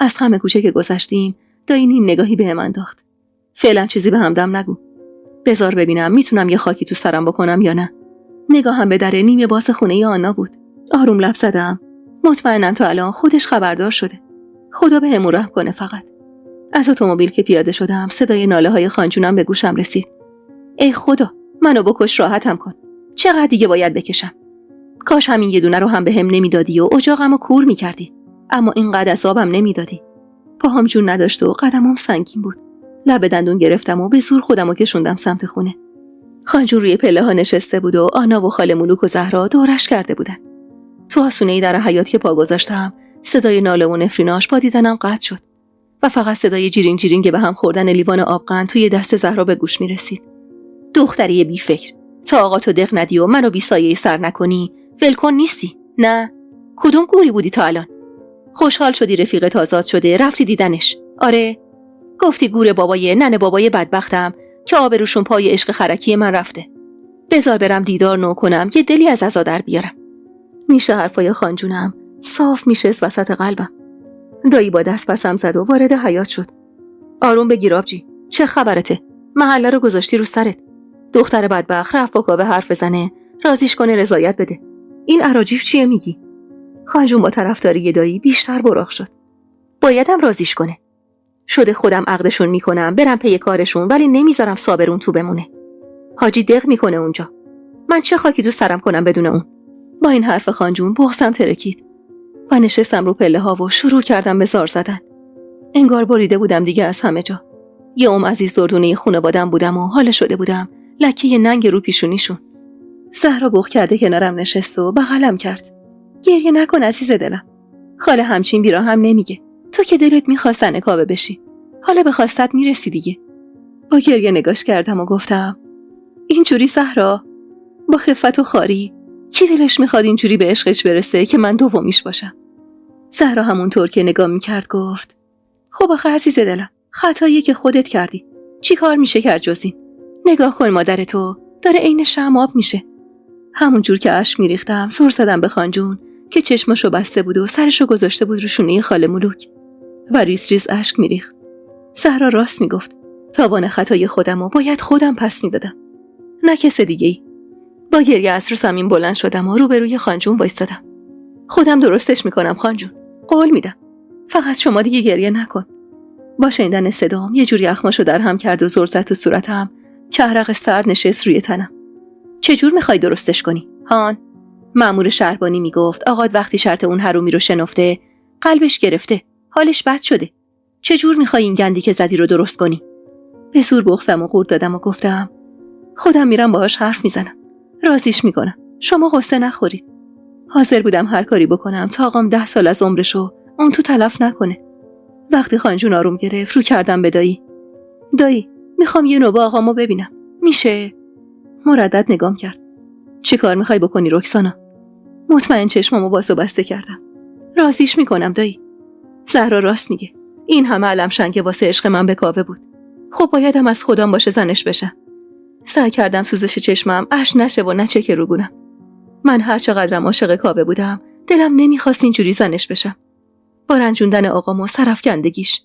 S1: از خم کوچه که گذشتیم دایی نیم نگاهی بهم انداخت. فعلا چیزی به همدم نگو. بذار ببینم میتونم یه خاکی تو سرم بکنم یا نه. نگاهم به در نیمه باز خونه آنا بود. آروم لب زدم. مطمئنم تا الان خودش خبردار شده. خدا بهمون رحم کنه فقط. از اتومبیل که پیاده شدم صدای ناله های خانجونم به گوشم رسید. ای خدا، منو بکش راحتم کن. چقدر دیگه باید بکشم؟ کاش همین یه دونه رو هم بهم نمیدادی و اجاقمو کور میکردی. اما اینقدر عذابم نمیدادی. پاهام جون نداشت و قدمم سنگین بود. لب دندون گرفتم و به زور خودمو کشوندم سمت خونه. خانجون روی پله ها نشسته بود و آنا و خاله ملوک و زهرا دورش کرده بودن. تو آسونه‌ای در حیاط که پا گذاشتم صدای ناله و نفریناش با دیدنم قطع شد و فقط صدای جیرینگ جیرینگ به هم خوردن لیوان آبقند توی دست زهرا به گوش میرسید. دختری بی فکر، تا آقا تو دق ندی و منو بی سایه سر نکنی ولکن نیستی. نه، کدوم گوری بودی تا الان؟ خوشحال شدی رفیقت آزاد شده رفتی دیدنش؟ آره، گفتی گور بابای ننه بابای بدبختم که آبروشون پای عشق خرکی من رفته. بذار برم دیدار نو کنم یه دلی از عزا در بیارم. میشه حرفای خانجونم صاف میشست وسط قلبم. دایی با دست پسم زد و وارد حیاط شد. آروم بگیر آبجی، چه خبرته؟ محله رو گذاشتی رو سرت. دختر بدبخت رفت با کاوه حرف بزنه، رازیش کنه رضایت بده. این اراجیف چیه میگی؟ خانجون با طرفداری دایی بیشتر براق شد. بایدم راضیش کنه. شده خودم عقدشون میکنم برم پی کارشون، ولی نمیذارم صابرون تو بمونه. حاجی دق میکنه اونجا. من چه خاکی دوست سرم کنم بدون اون؟ با این حرف خانجون بغضم ترکید و نشستم رو پله ها و شروع کردم به زار زدن. انگار بریده بودم دیگه از همه جا. یه عزیز دردونه خانواده‌ام بودم و حال شده بودم لکه ننگ رو پیشونیشون. زهرا بغ کرده کنارم نشست و بغلم کرد. گریه نکن عزیز دلم. خاله همچین بیرا هم نمیگه. تو که دلت میخواست نکابه بشی. حالا به خواستت میرسی دیگه. با گریه نگاش کردم و گفتم اینجوری زهرا، با خفت و خاری، کی دلش میخواد اینجوری به عشقش برسه که من دومیش باشم؟ زهرا همونطور که نگاه میکرد گفت خب آخه عزیز دلم، خطایی که خودت کردی. چی کار میشه کرد جز این؟ نگاه کن مادر تو داره عین شمع آب میشه. همونجور که اشک میریختم سر زدم به خانجون که چشماشو بسته بود و سرشو گذاشته بود رو شونه خاله ملوک و ریز ریز اشک میریخت. زهرا راست میگفت. تاوان خطای خودمو باید خودم پس میدادم، نه کس دیگه‌ای. با گریه از رو زمین بلند شدم و روبروی خانجون وایسادم. خودم درستش میکنم خانجون، قول میدم. فقط شما دیگه گریه نکن. با شنیدن صدام یه جوری اخماشو در هم کرد و زل زد تو صورتم که عرق سرد نشست روی تنم. چجور میخوای درستش کنی؟ هان؟ مأمور شهربانی میگفت آقاد وقتی شرط اون حرومی رو شنفته قلبش گرفته، حالش بد شده. چجور میخوای این گندی که زدی رو درست کنی؟ به زور بغضم و قورت دادم و گفتم خودم میرم باهاش حرف میزنم، راضیش میکنم، شما قصه نخورید. حاضر بودم هر کاری بکنم تا آقام 10 سال از عمرشو اون تو تلف نکنه. وقتی خانجون آروم گرفت رو کردم به دایی. دایی میخوام یه نوبه آقامو ببینم، میشه؟ مردد نگام کرد. چی کار میخوای بکنی رکسانا؟ مطمئن چشمامو باز و بسته کردم. راضیش میکنم دایی. زهرا راست میگه. این همه علم شنگه واسه عشق من به کاوه بود. خب بایدم از خودم باشه زنش بشم. سعی کردم سوزش چشمم اش نشه و نچکه روگونم. من هر چقدرم عاشق کاوه بودم دلم نمیخواست اینجوری زنش بشم. با رنجوندن آقام و سرفکندگیش.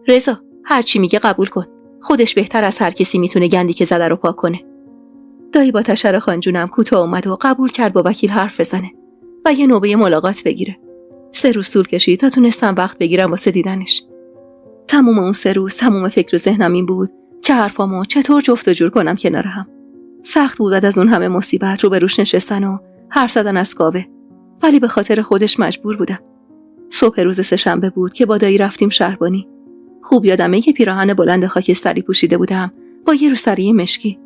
S1: رضا هر چی میگه قبول کن. خودش بهتر از هر کسی میتونه گندی که زده رو پاک کنه. دایی با تشر خانجونم کوتاه اومد و قبول کرد با وکیل حرف بزنه و یه نوبه ملاقات بگیره. 3 روز طول کشید تا تونستم وقت بگیرم واسه دیدنش. تموم اون 3 روز تموم فکر و ذهنم این بود که حرفامو چطور جفت و جور کنم کنار هم. سخت بود از اون همه مصیبت رو به روش نشستن و حرف زدن از کاوه، ولی به خاطر خودش مجبور بودم. صبح روز سه‌شنبه بود که با دایی رفتیم شهربانی. خوب یادمه که پیراهن بلند خاکستری پوشیده بودم با یه روسری مشکی.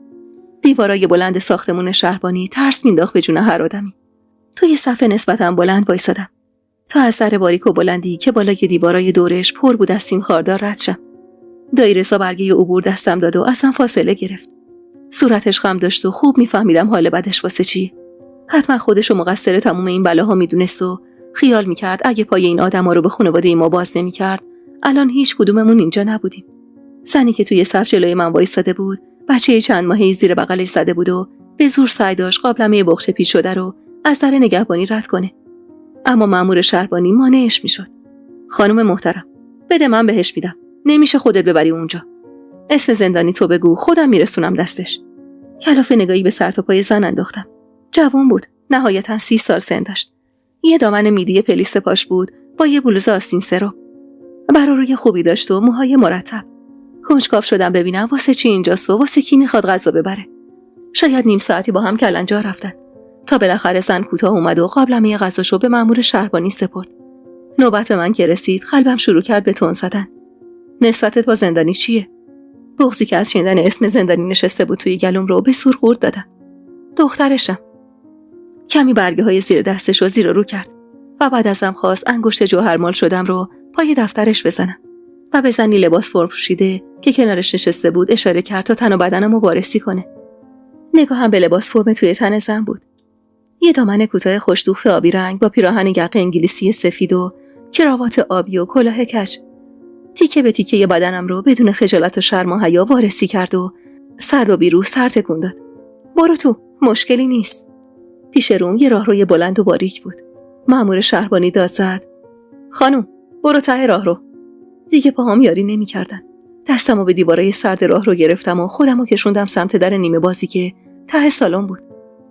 S1: دیوارای بلند ساختمون شهربانی ترس مینداخت به جون هر آدمی. توی صف نسبتاً بلند وایسادم تا از سر باریک و بلندی که بالای دیوارای دورش پر بود از سیم خاردار رد شم. دایی رضا برگه عبور دستم داد و اصلا فاصله گرفت. صورتش غم داشت و خوب میفهمیدم حال بدش واسه چی. حتما خودشو مقصر تموم این بلاها میدونست و خیال میکرد اگه پای این آدما رو به خانواده ما باز نمیکرد الان هیچ کدوممون اینجا نبودیم. زنی که توی صف جلوی من وایساده بود بچه چند ماهه‌ای زیر بغلش زده بود و به زور سعی داشت قابلمه بخچه پیچ شده رو از در نگهبانی رد کنه. اما مأمور شهربانی مانعش میشد. خانم محترم، بده من بهش میدم. نمیشه خودت ببری اونجا. اسم زندانی تو بگو، خودم میرسونم دستش. کلافه نگاهی به سر تا پای زن انداختم. جوان بود، نهایتاً 30 سال سن داشت. یه دامن میدی پلیس پاش بود با یه بلوز آستین سرو. روی خوبی داشت و موهای مرتب. کنجکاو شدم ببینم واسه چی اینجاست و واسه کی میخواد غذا ببره. شاید نیم ساعتی با هم کلنجار رفتن تا بالاخره زن کوتاه اومد و قابلمه غذاشو به مأمور شهربانی سپرد. نوبت به من که رسید قلبم شروع کرد به تون زدن. نسبتت با زندانی چیه؟ بغضی که از شنیدن اسم زندانی نشسته بود توی گلوم رو به سور خورد دادم. دخترشم. کمی برگه های زیر دستش رو زیر رو کرد و بعد ازم خواست انگشت جوهرمال شدم رو پای دفترش بزنم و به زنی لباس فرم پوشیده که کنارش نشسته بود اشاره کرد تا تن و بدنم رو وارسی کنه. نگاهم به لباس فرم توی تن زن بود. یه دامن کوتاه خوش‌دوخت آبی رنگ با پیراهن یقه انگلیسی سفید و کراوات آبی و کلاه کج. تیکه به تیکه بدنم رو بدون خجالت و شرم و حیا وارسی کرد و سرد و بیروح سر تکون داد. برو تو، مشکلی نیست. پیش روم یه راهروی بلند و باریک بود. مأمور شهربانی داد زد: خانم، برو ته راهرو. دیگه پاهام یاری نمی‌کردن. دستمو به دیوارای سرد راهرو گرفتم و خودمو کشوندم سمت در نیمه بازی که ته سالن بود.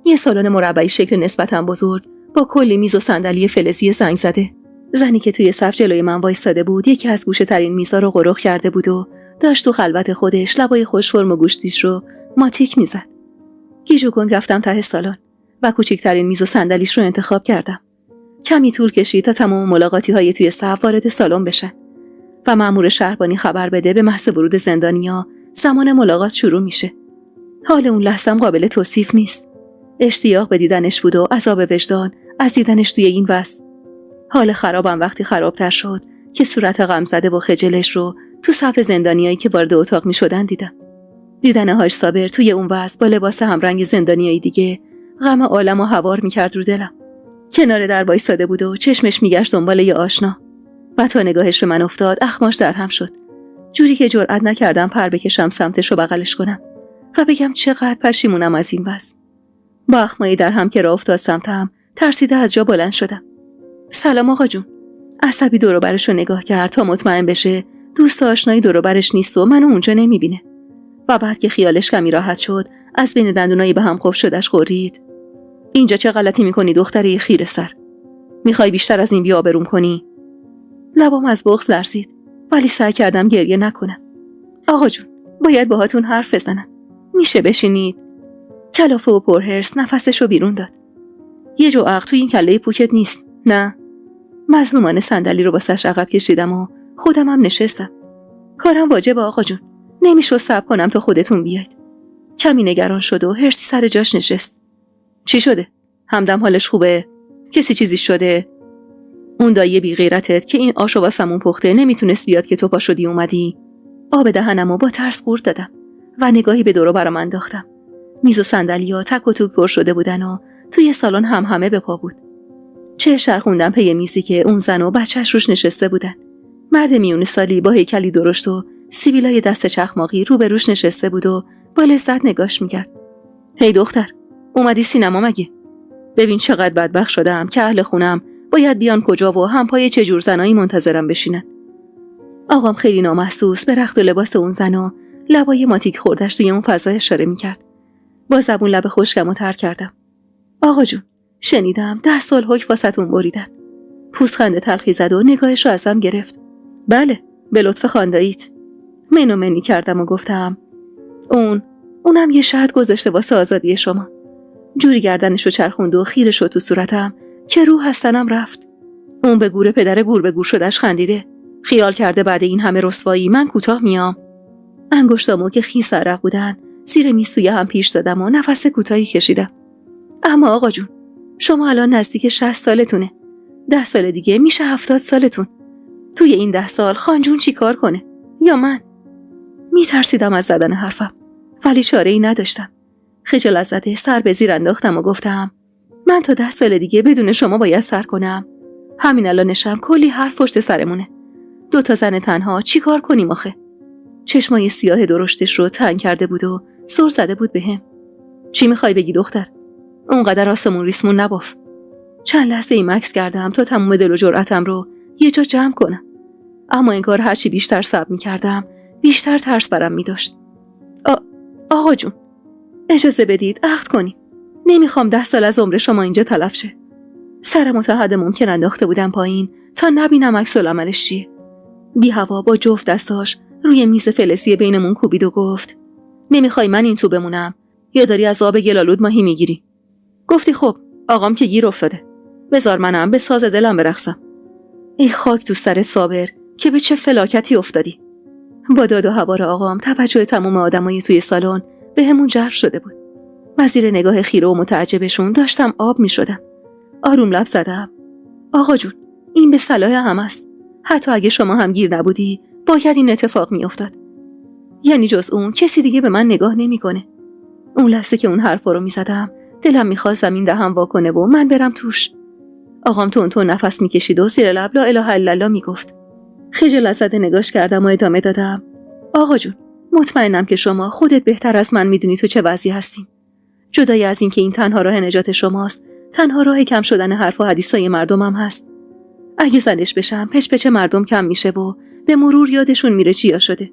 S1: یه سالن مربعی شکل نسبتاً بزرگ با کلی میز و صندلی فلزی زنگ زده. زنی که توی صف جلوی من وایساده بود یکی از گوشه ترین میزا رو قرق کرده بود و داشت تو خلوت خودش لبای خوش فرم و گوشتیش رو ماتیک میزد. گیج و گنگ رفتم ته سالن و کوچکترین میز و صندلیش رو انتخاب کردم. کمی طول کشید تا تمام ملاقاتی های توی صف وارد سالن بشن و مأمور شهربانی خبر بده به محض ورود زندانیا زمان ملاقات شروع میشه. حال اون لحظه‌ام قابل توصیف نیست. اشتیاق به دیدنش بود و عذاب وجدان از دیدنش توی این وضع. حال خرابم وقتی خرابتر شد که صورت غمزده و خجلش رو تو صف زندانیایی که وارد اتاق میشدن دیدم. دیدن حاج صابر توی اون وضع با لباس همرنگ زندانیایی دیگه غم عالمو هوار میکرد رو دلم. کنار در وایساده بود و چشمش میگشت دنبال یه آشنا و تا نگاهش به من افتاد اخماش در هم شد، جوری که جرئت نکردم پر بکشم سمتش و بغلش کنم و بگم چقدر پشیمونم از این وضع. با اخمایی در هم که راه افتاد سمتم ترسیده از جا بلند شدم. سلام آقا جون. عصبی دور و برش رو نگاه کرد تا مطمئن بشه دوست آشنایی دور و برش نیست و منو اونجا نمیبینه و بعد که خیالش کمی راحت شد از بین دندونایی به هم قفل شدش غرید. اینجا چه غلطی میکنی دختره خیره سر؟ میخوای بیشتر از این بی‌آبروم کنی؟ لبام از بغض لرزید ولی سعی کردم گریه نکنم. آقا جون باید باهاتون حرف بزنم. میشه بشینید؟ کلافه و پرهرس نفسش رو بیرون داد. یه جو عقل توی این کله پوکت نیست؟ نه. مظلومانه صندلی رو واسش عقب کشیدم و خودم هم نشستم. کارم واجبه آقا جون. نمیشه صبر کنم تا خودتون بیاید. کمی نگران شد و هرسی سر جاش نشست. چی شده؟ همدم حالش خوبه؟ کسی چیزی شده؟ اون دایی بی غیرتت که این آشو واسمون پخته نمیتونست بیاد که تو پا شدی اومدی؟ آب دهنمو با ترس قورت دادم و نگاهی به دور و برم انداختم. میز و صندلی‌ها تک و توک پر شده بودن و توی سالن همه به پا بود. چه شرخوندم پی میزی که اون زن و بچه‌ش روش نشسته بودن. مرد میون سالی با هیکلی درشت و سیبیلای دست چخماقی روبروش نشسته بود و با لذت نگاش میکرد. هی دختر، اومدی سینما مگه؟ ببین چقدر بدبخت شدم که اهل خونم باید بیان کجا و همپای چه جور زنایی منتظرم بشینن. آقام خیلی نامحسوس به رخت و لباس اون زن و لبای ماتیک خوردش توی اون فضا اشاره میکرد. با زبون لب خشکمو تر کردم. آقا جون، شنیدم 10 سال حکم واسه‌تون بریدن. پوزخنده تلخی زد و نگاهش رو ازم گرفت. بله، به لطف خانداییت. منو منی کردم و گفتم اونم یه شرط گذاشته واسه آزادی شما. جوری گردنشو چرخوند و خیره شد تو صورتم که روح از تنم رفت. اون به گور پدر گور به گور شدش خندیده. خیال کرده بعد این همه رسوایی من کوتاه میام. انگشتامو که خیس عرق بودن زیر میز توی هم پیش دادم و نفس کوتاهی کشیدم. اما آقا جون، شما الان نزدیک 60 سالتونه. 10 سال دیگه میشه 70 سالتون. توی این 10 سال خانجون چی کار کنه؟ یا من؟ میترسیدم از زدن حرفم ولی چاره ای نداشتم. خجالت زده سر به زیر انداختم و گفتم من تا 10 سال دیگه بدون شما باید سر کنم. همین الانشم کلی حرف پشت سرمونه. 2 تا زن تنها چی کار کنیم آخه؟ چشمای سیاه درشتش رو تنگ کرده بود و سر زده بود بهم. چی میخوای بگی دختر؟ اونقدر آسمون ریسمون نباف. چند لحظه ای مکث کردم تا تمام دل و جرأتم رو یه جا جمع کنم. اما انگار هرچی بیشتر صبر میکردم بیشتر ترس برم میداشت. آقا جون، اجازه بدید عقد کنیم. نمیخوام 10 سال از عمر شما اینجا تلف شه. سرمو تا حد ممکن انداخته بودم پایین تا نبینم عکس العملش چیه. بی هوا با جفت دستاش روی میز فلزی بینمون کوبید و گفت نمیخوای من این تو بمونم یا داری از آب گلالود ماهی میگیری؟ گفتی خب آقام که گیر افتاده، بذار منم به ساز دلم برقصم. ای خاک تو سرت صابر که به چه فلاکتی افتادی. با داد و هوار آقام توجه تمام آدمای توی سالن به همون جلب شده بود. وزیر نگاه خیره و متعجبشون داشتم آب می شدم. آروم لب زدم. آقا جون، این به صلاح هم است. حتی اگه شما هم گیر نبودی باید این اتفاق می افتاد. یعنی جز اون کسی دیگه به من نگاه نمی کنه. اون لحظه که اون حرفا رو می زدم دلم می خواست زمین دهم وا کنه و من برم توش. آقام تون نفس می کشید و زیر لب لا اله الا الله می گفت. خجالت زده نگاش کردم و ادامه دادم. آقا جون، مطمئنم که شما خودت بهتر از من میدونی تو چه وضعی هستی. جدای از این که این تنها راه نجات شماست، تنها راه کم شدن حرف و حدیثای مردمم هست. اگه زنش بشم پچ مردم کم میشه و به مرور یادشون میره چیا شده.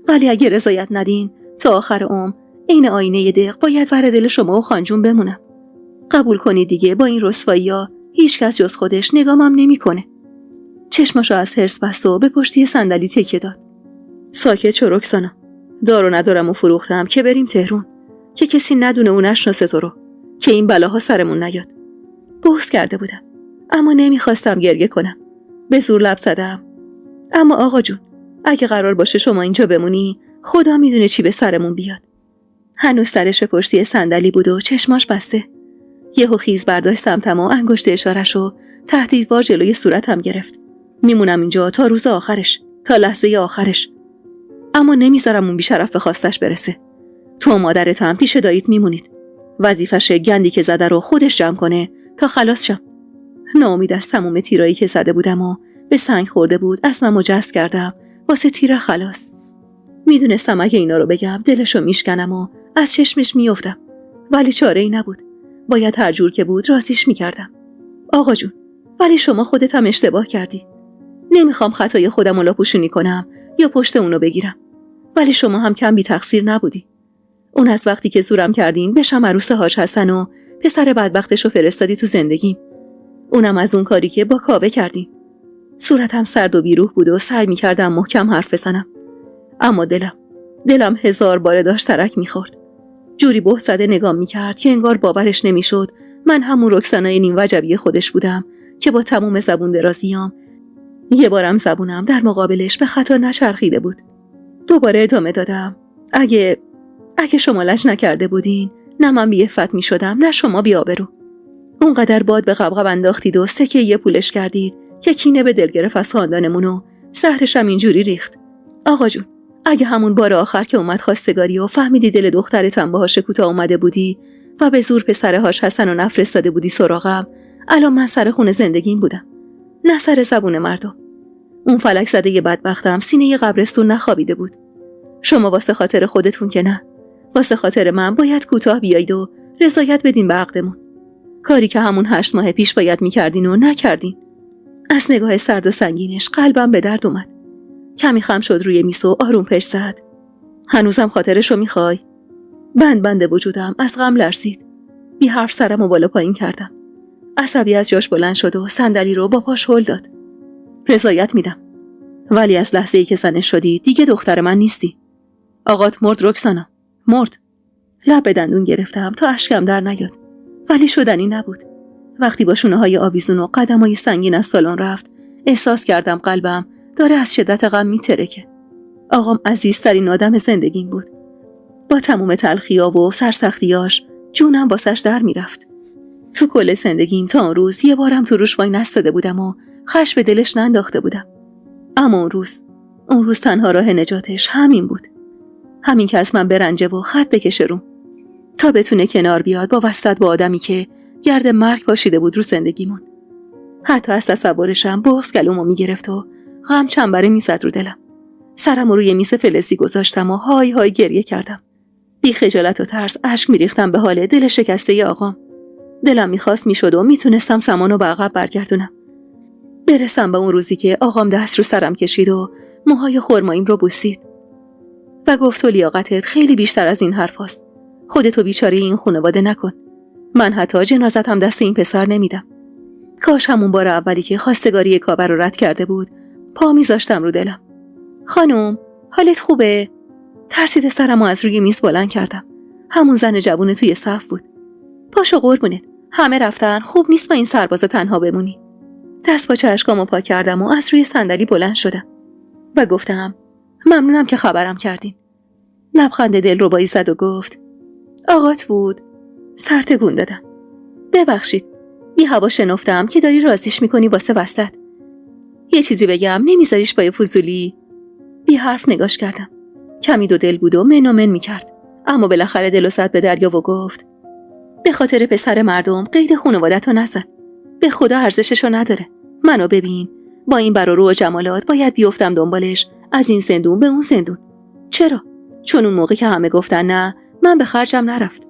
S1: ولی اگه رضایت ندین تا آخر عمر عین آینه دق باید ور دل شما و خانجون بمونم. قبول کنید دیگه با این رسوایی‌ها هیچ کس جز خودش نگامم نمیکنه. چشماشو از حرص بست و به پشتی صندلی تکیه داد. ساکت شو رکسانا. دارو ندارم و فروختم که بریم تهران، که کسی ندونه و نشناسه تو رو، که این بلاها سرمون نیاد. بغض کرده بودم اما نمیخواستم گریه کنم. به زور لب زدم. اما آقا جون، اگه قرار باشه شما اینجا بمونی، خدا میدونه چی به سرمون بیاد. هنوز سرش پشتی صندلی بود و چشماش بسته. یهو خیز برداشت سمتم و انگشت اشاره‌شو تهدیدوار جلوی صورتم گرفت. میمونم اینجا تا روز آخرش، تا لحظه آخرش. اما نمیذارم اون بی‌شرف به خواستش برسه. تو و مادرت هم پیش داییت میمونید. وظیفشه گندی که زده رو خودش جمع کنه تا خلاص شم. ناامید از تموم تیرایی که زده بودم و به سنگ خورده بود اسممو جذب کردم واسه تیر خلاص. میدونستم اگه اینا رو بگم دلشو میشکنم و از چشمش میافتم، ولی چاره ای نبود. باید هر جور که بود راضیش میکردم. آقا جون، ولی شما خودت هم اشتباه کردی. نمیخوام خطای خودم رو لاپوشونی کنم یا پشت اونو بگیرم، ولی شما هم کم بی تقصیر نبودی. اون از وقتی که زورم کردین بشم عروس حاج حسن و پسر بدبختشو فرستادی تو زندگیم. اونم از اون کاری که با کاوه کردین. صورتم سرد و بیروح بود و سعی میکردم محکم حرف بزنم، اما دلم 1000 بار داشت ترک میخورد. جوری بهت زده نگام میکرد که انگار باورش نمیشد من همون رکسانای نیم وجبی خودش بودم که با تموم زبون درازیام یه بارم زبونم در مقابلش به خطا نچرخیده بود. دوباره ادامه دادم. اگه شما لج نکرده بودین، نه من بی عفت میشدم نه شما بی آبرو. اونقدر باد به قبقب انداختید و سکه یه پولش کردید که کینه به دل گرفت از خاندانمون و زهرشم اینجوری ریخت. آقا جون، اگه همون بار آخر که اومد خواستگاری و فهمیدی دل دخترتم باهاش کوتاه اومده بودی و به زور پسر حاج حسن رو نفرستاده بودی سراغم، الان من سر خون زندگیم بودم، نه سر زبون مردم. اون فلک زده یه بدبختم سینه قبرستون نخوابیده بود. شما واسه خاطر خودتون که نه، واسه خاطر من باید کوتاه بیایید و رضایت بدین به عقدمون. کاری که همون 8 ماه پیش باید میکردین و نکردین. از نگاه سرد و سنگینش قلبم به درد اومد. کمی خم شد روی میز و آروم پشت زد. هنوزم خاطرشو میخوای؟ بند وجودم از غم لرزید. بی حرف سرمو بالا پایین کردم. عصبی از جاش بلند شد و صندلی رو با پاش هل داد. رضایت میدم، ولی از لحظه‌ای که زنش شدی دیگه دختر من نیستی. آقات مرد رکسانا، مرد. لب به دندون گرفتم تا اشکم در نیاد، ولی شدنی نبود. وقتی با شونه‌های آویزون و قدم‌های سنگین از سالن رفت، احساس کردم قلبم داره از شدت غم میترکه. آقام عزیزترین آدم زندگیم بود. با تموم تلخی‌ها و سرسختیاش جونم واسش در میرفت. تو کل زندگیم تا اون روز یه بارم تو روش وای نستاده بودم و خش به دلش ننداخته بودم. اما اون روز تنها راه نجاتش همین بود. همین که از من برنجه و خط بکشه روم تا بتونه کنار بیاد با وصلت با آدمی که گرد مرگ پاشیده بود رو زندگیمون. حتی از تصورشم بغض گلومو میگرفت و غم چنبره میزد رو دلم. سرم روی میز فلزی گذاشتم و های های گریه کردم. بی خجالت و ترس اشک میریختم به حال دل شکسته آقام. دلم میخواست میشد و میتونستم زمانو به عقب برگردونم. برسم به اون روزی که آقام دست رو سرم کشید و موهای خرماییم رو بوسید و گفت تو لیاقتت خیلی بیشتر از این حرف هست. خودتو بیچاره این خانواده نکن. من حتی جنازتم دست این پسر نمیدم. کاش همون بار اولی که خواستگاری کاوه رو رد کرده بود پا میذاشتم رو دلم. خانم، حالت خوبه؟ ترسیده سرمو از روی میز بلند کردم. همون زن جوونه توی صف بود. پاشو قربونت، همه رفتن، خوب نیست با این سرباز تنها بمونی. دست با چشمامو پاک کردم و از روی صندلی بلند شدم و گفتم ممنونم که خبرم کردین. لبخند دلربایی زد و گفت آقات بود. سر تکون دادم. ببخشید، بی هوا شنفتم که داری رازیش میکنی واسه وصلت. یه چیزی بگم نمیذاریش با فضولی؟ بی حرف نگاش کردم. کمی دو دل بود و من میکرد، اما بالاخره دلو زد به دریا و گفت به خاطر پسر مردم قید خانواده‌تو نزن. به خدا ارزششو نداره. منو ببین، با این برارو و جمالات باید بیفتم دنبالش، از این زندون به اون زندون. چرا؟ چون اون موقع که همه گفتن نه، من به خرجم نرفت.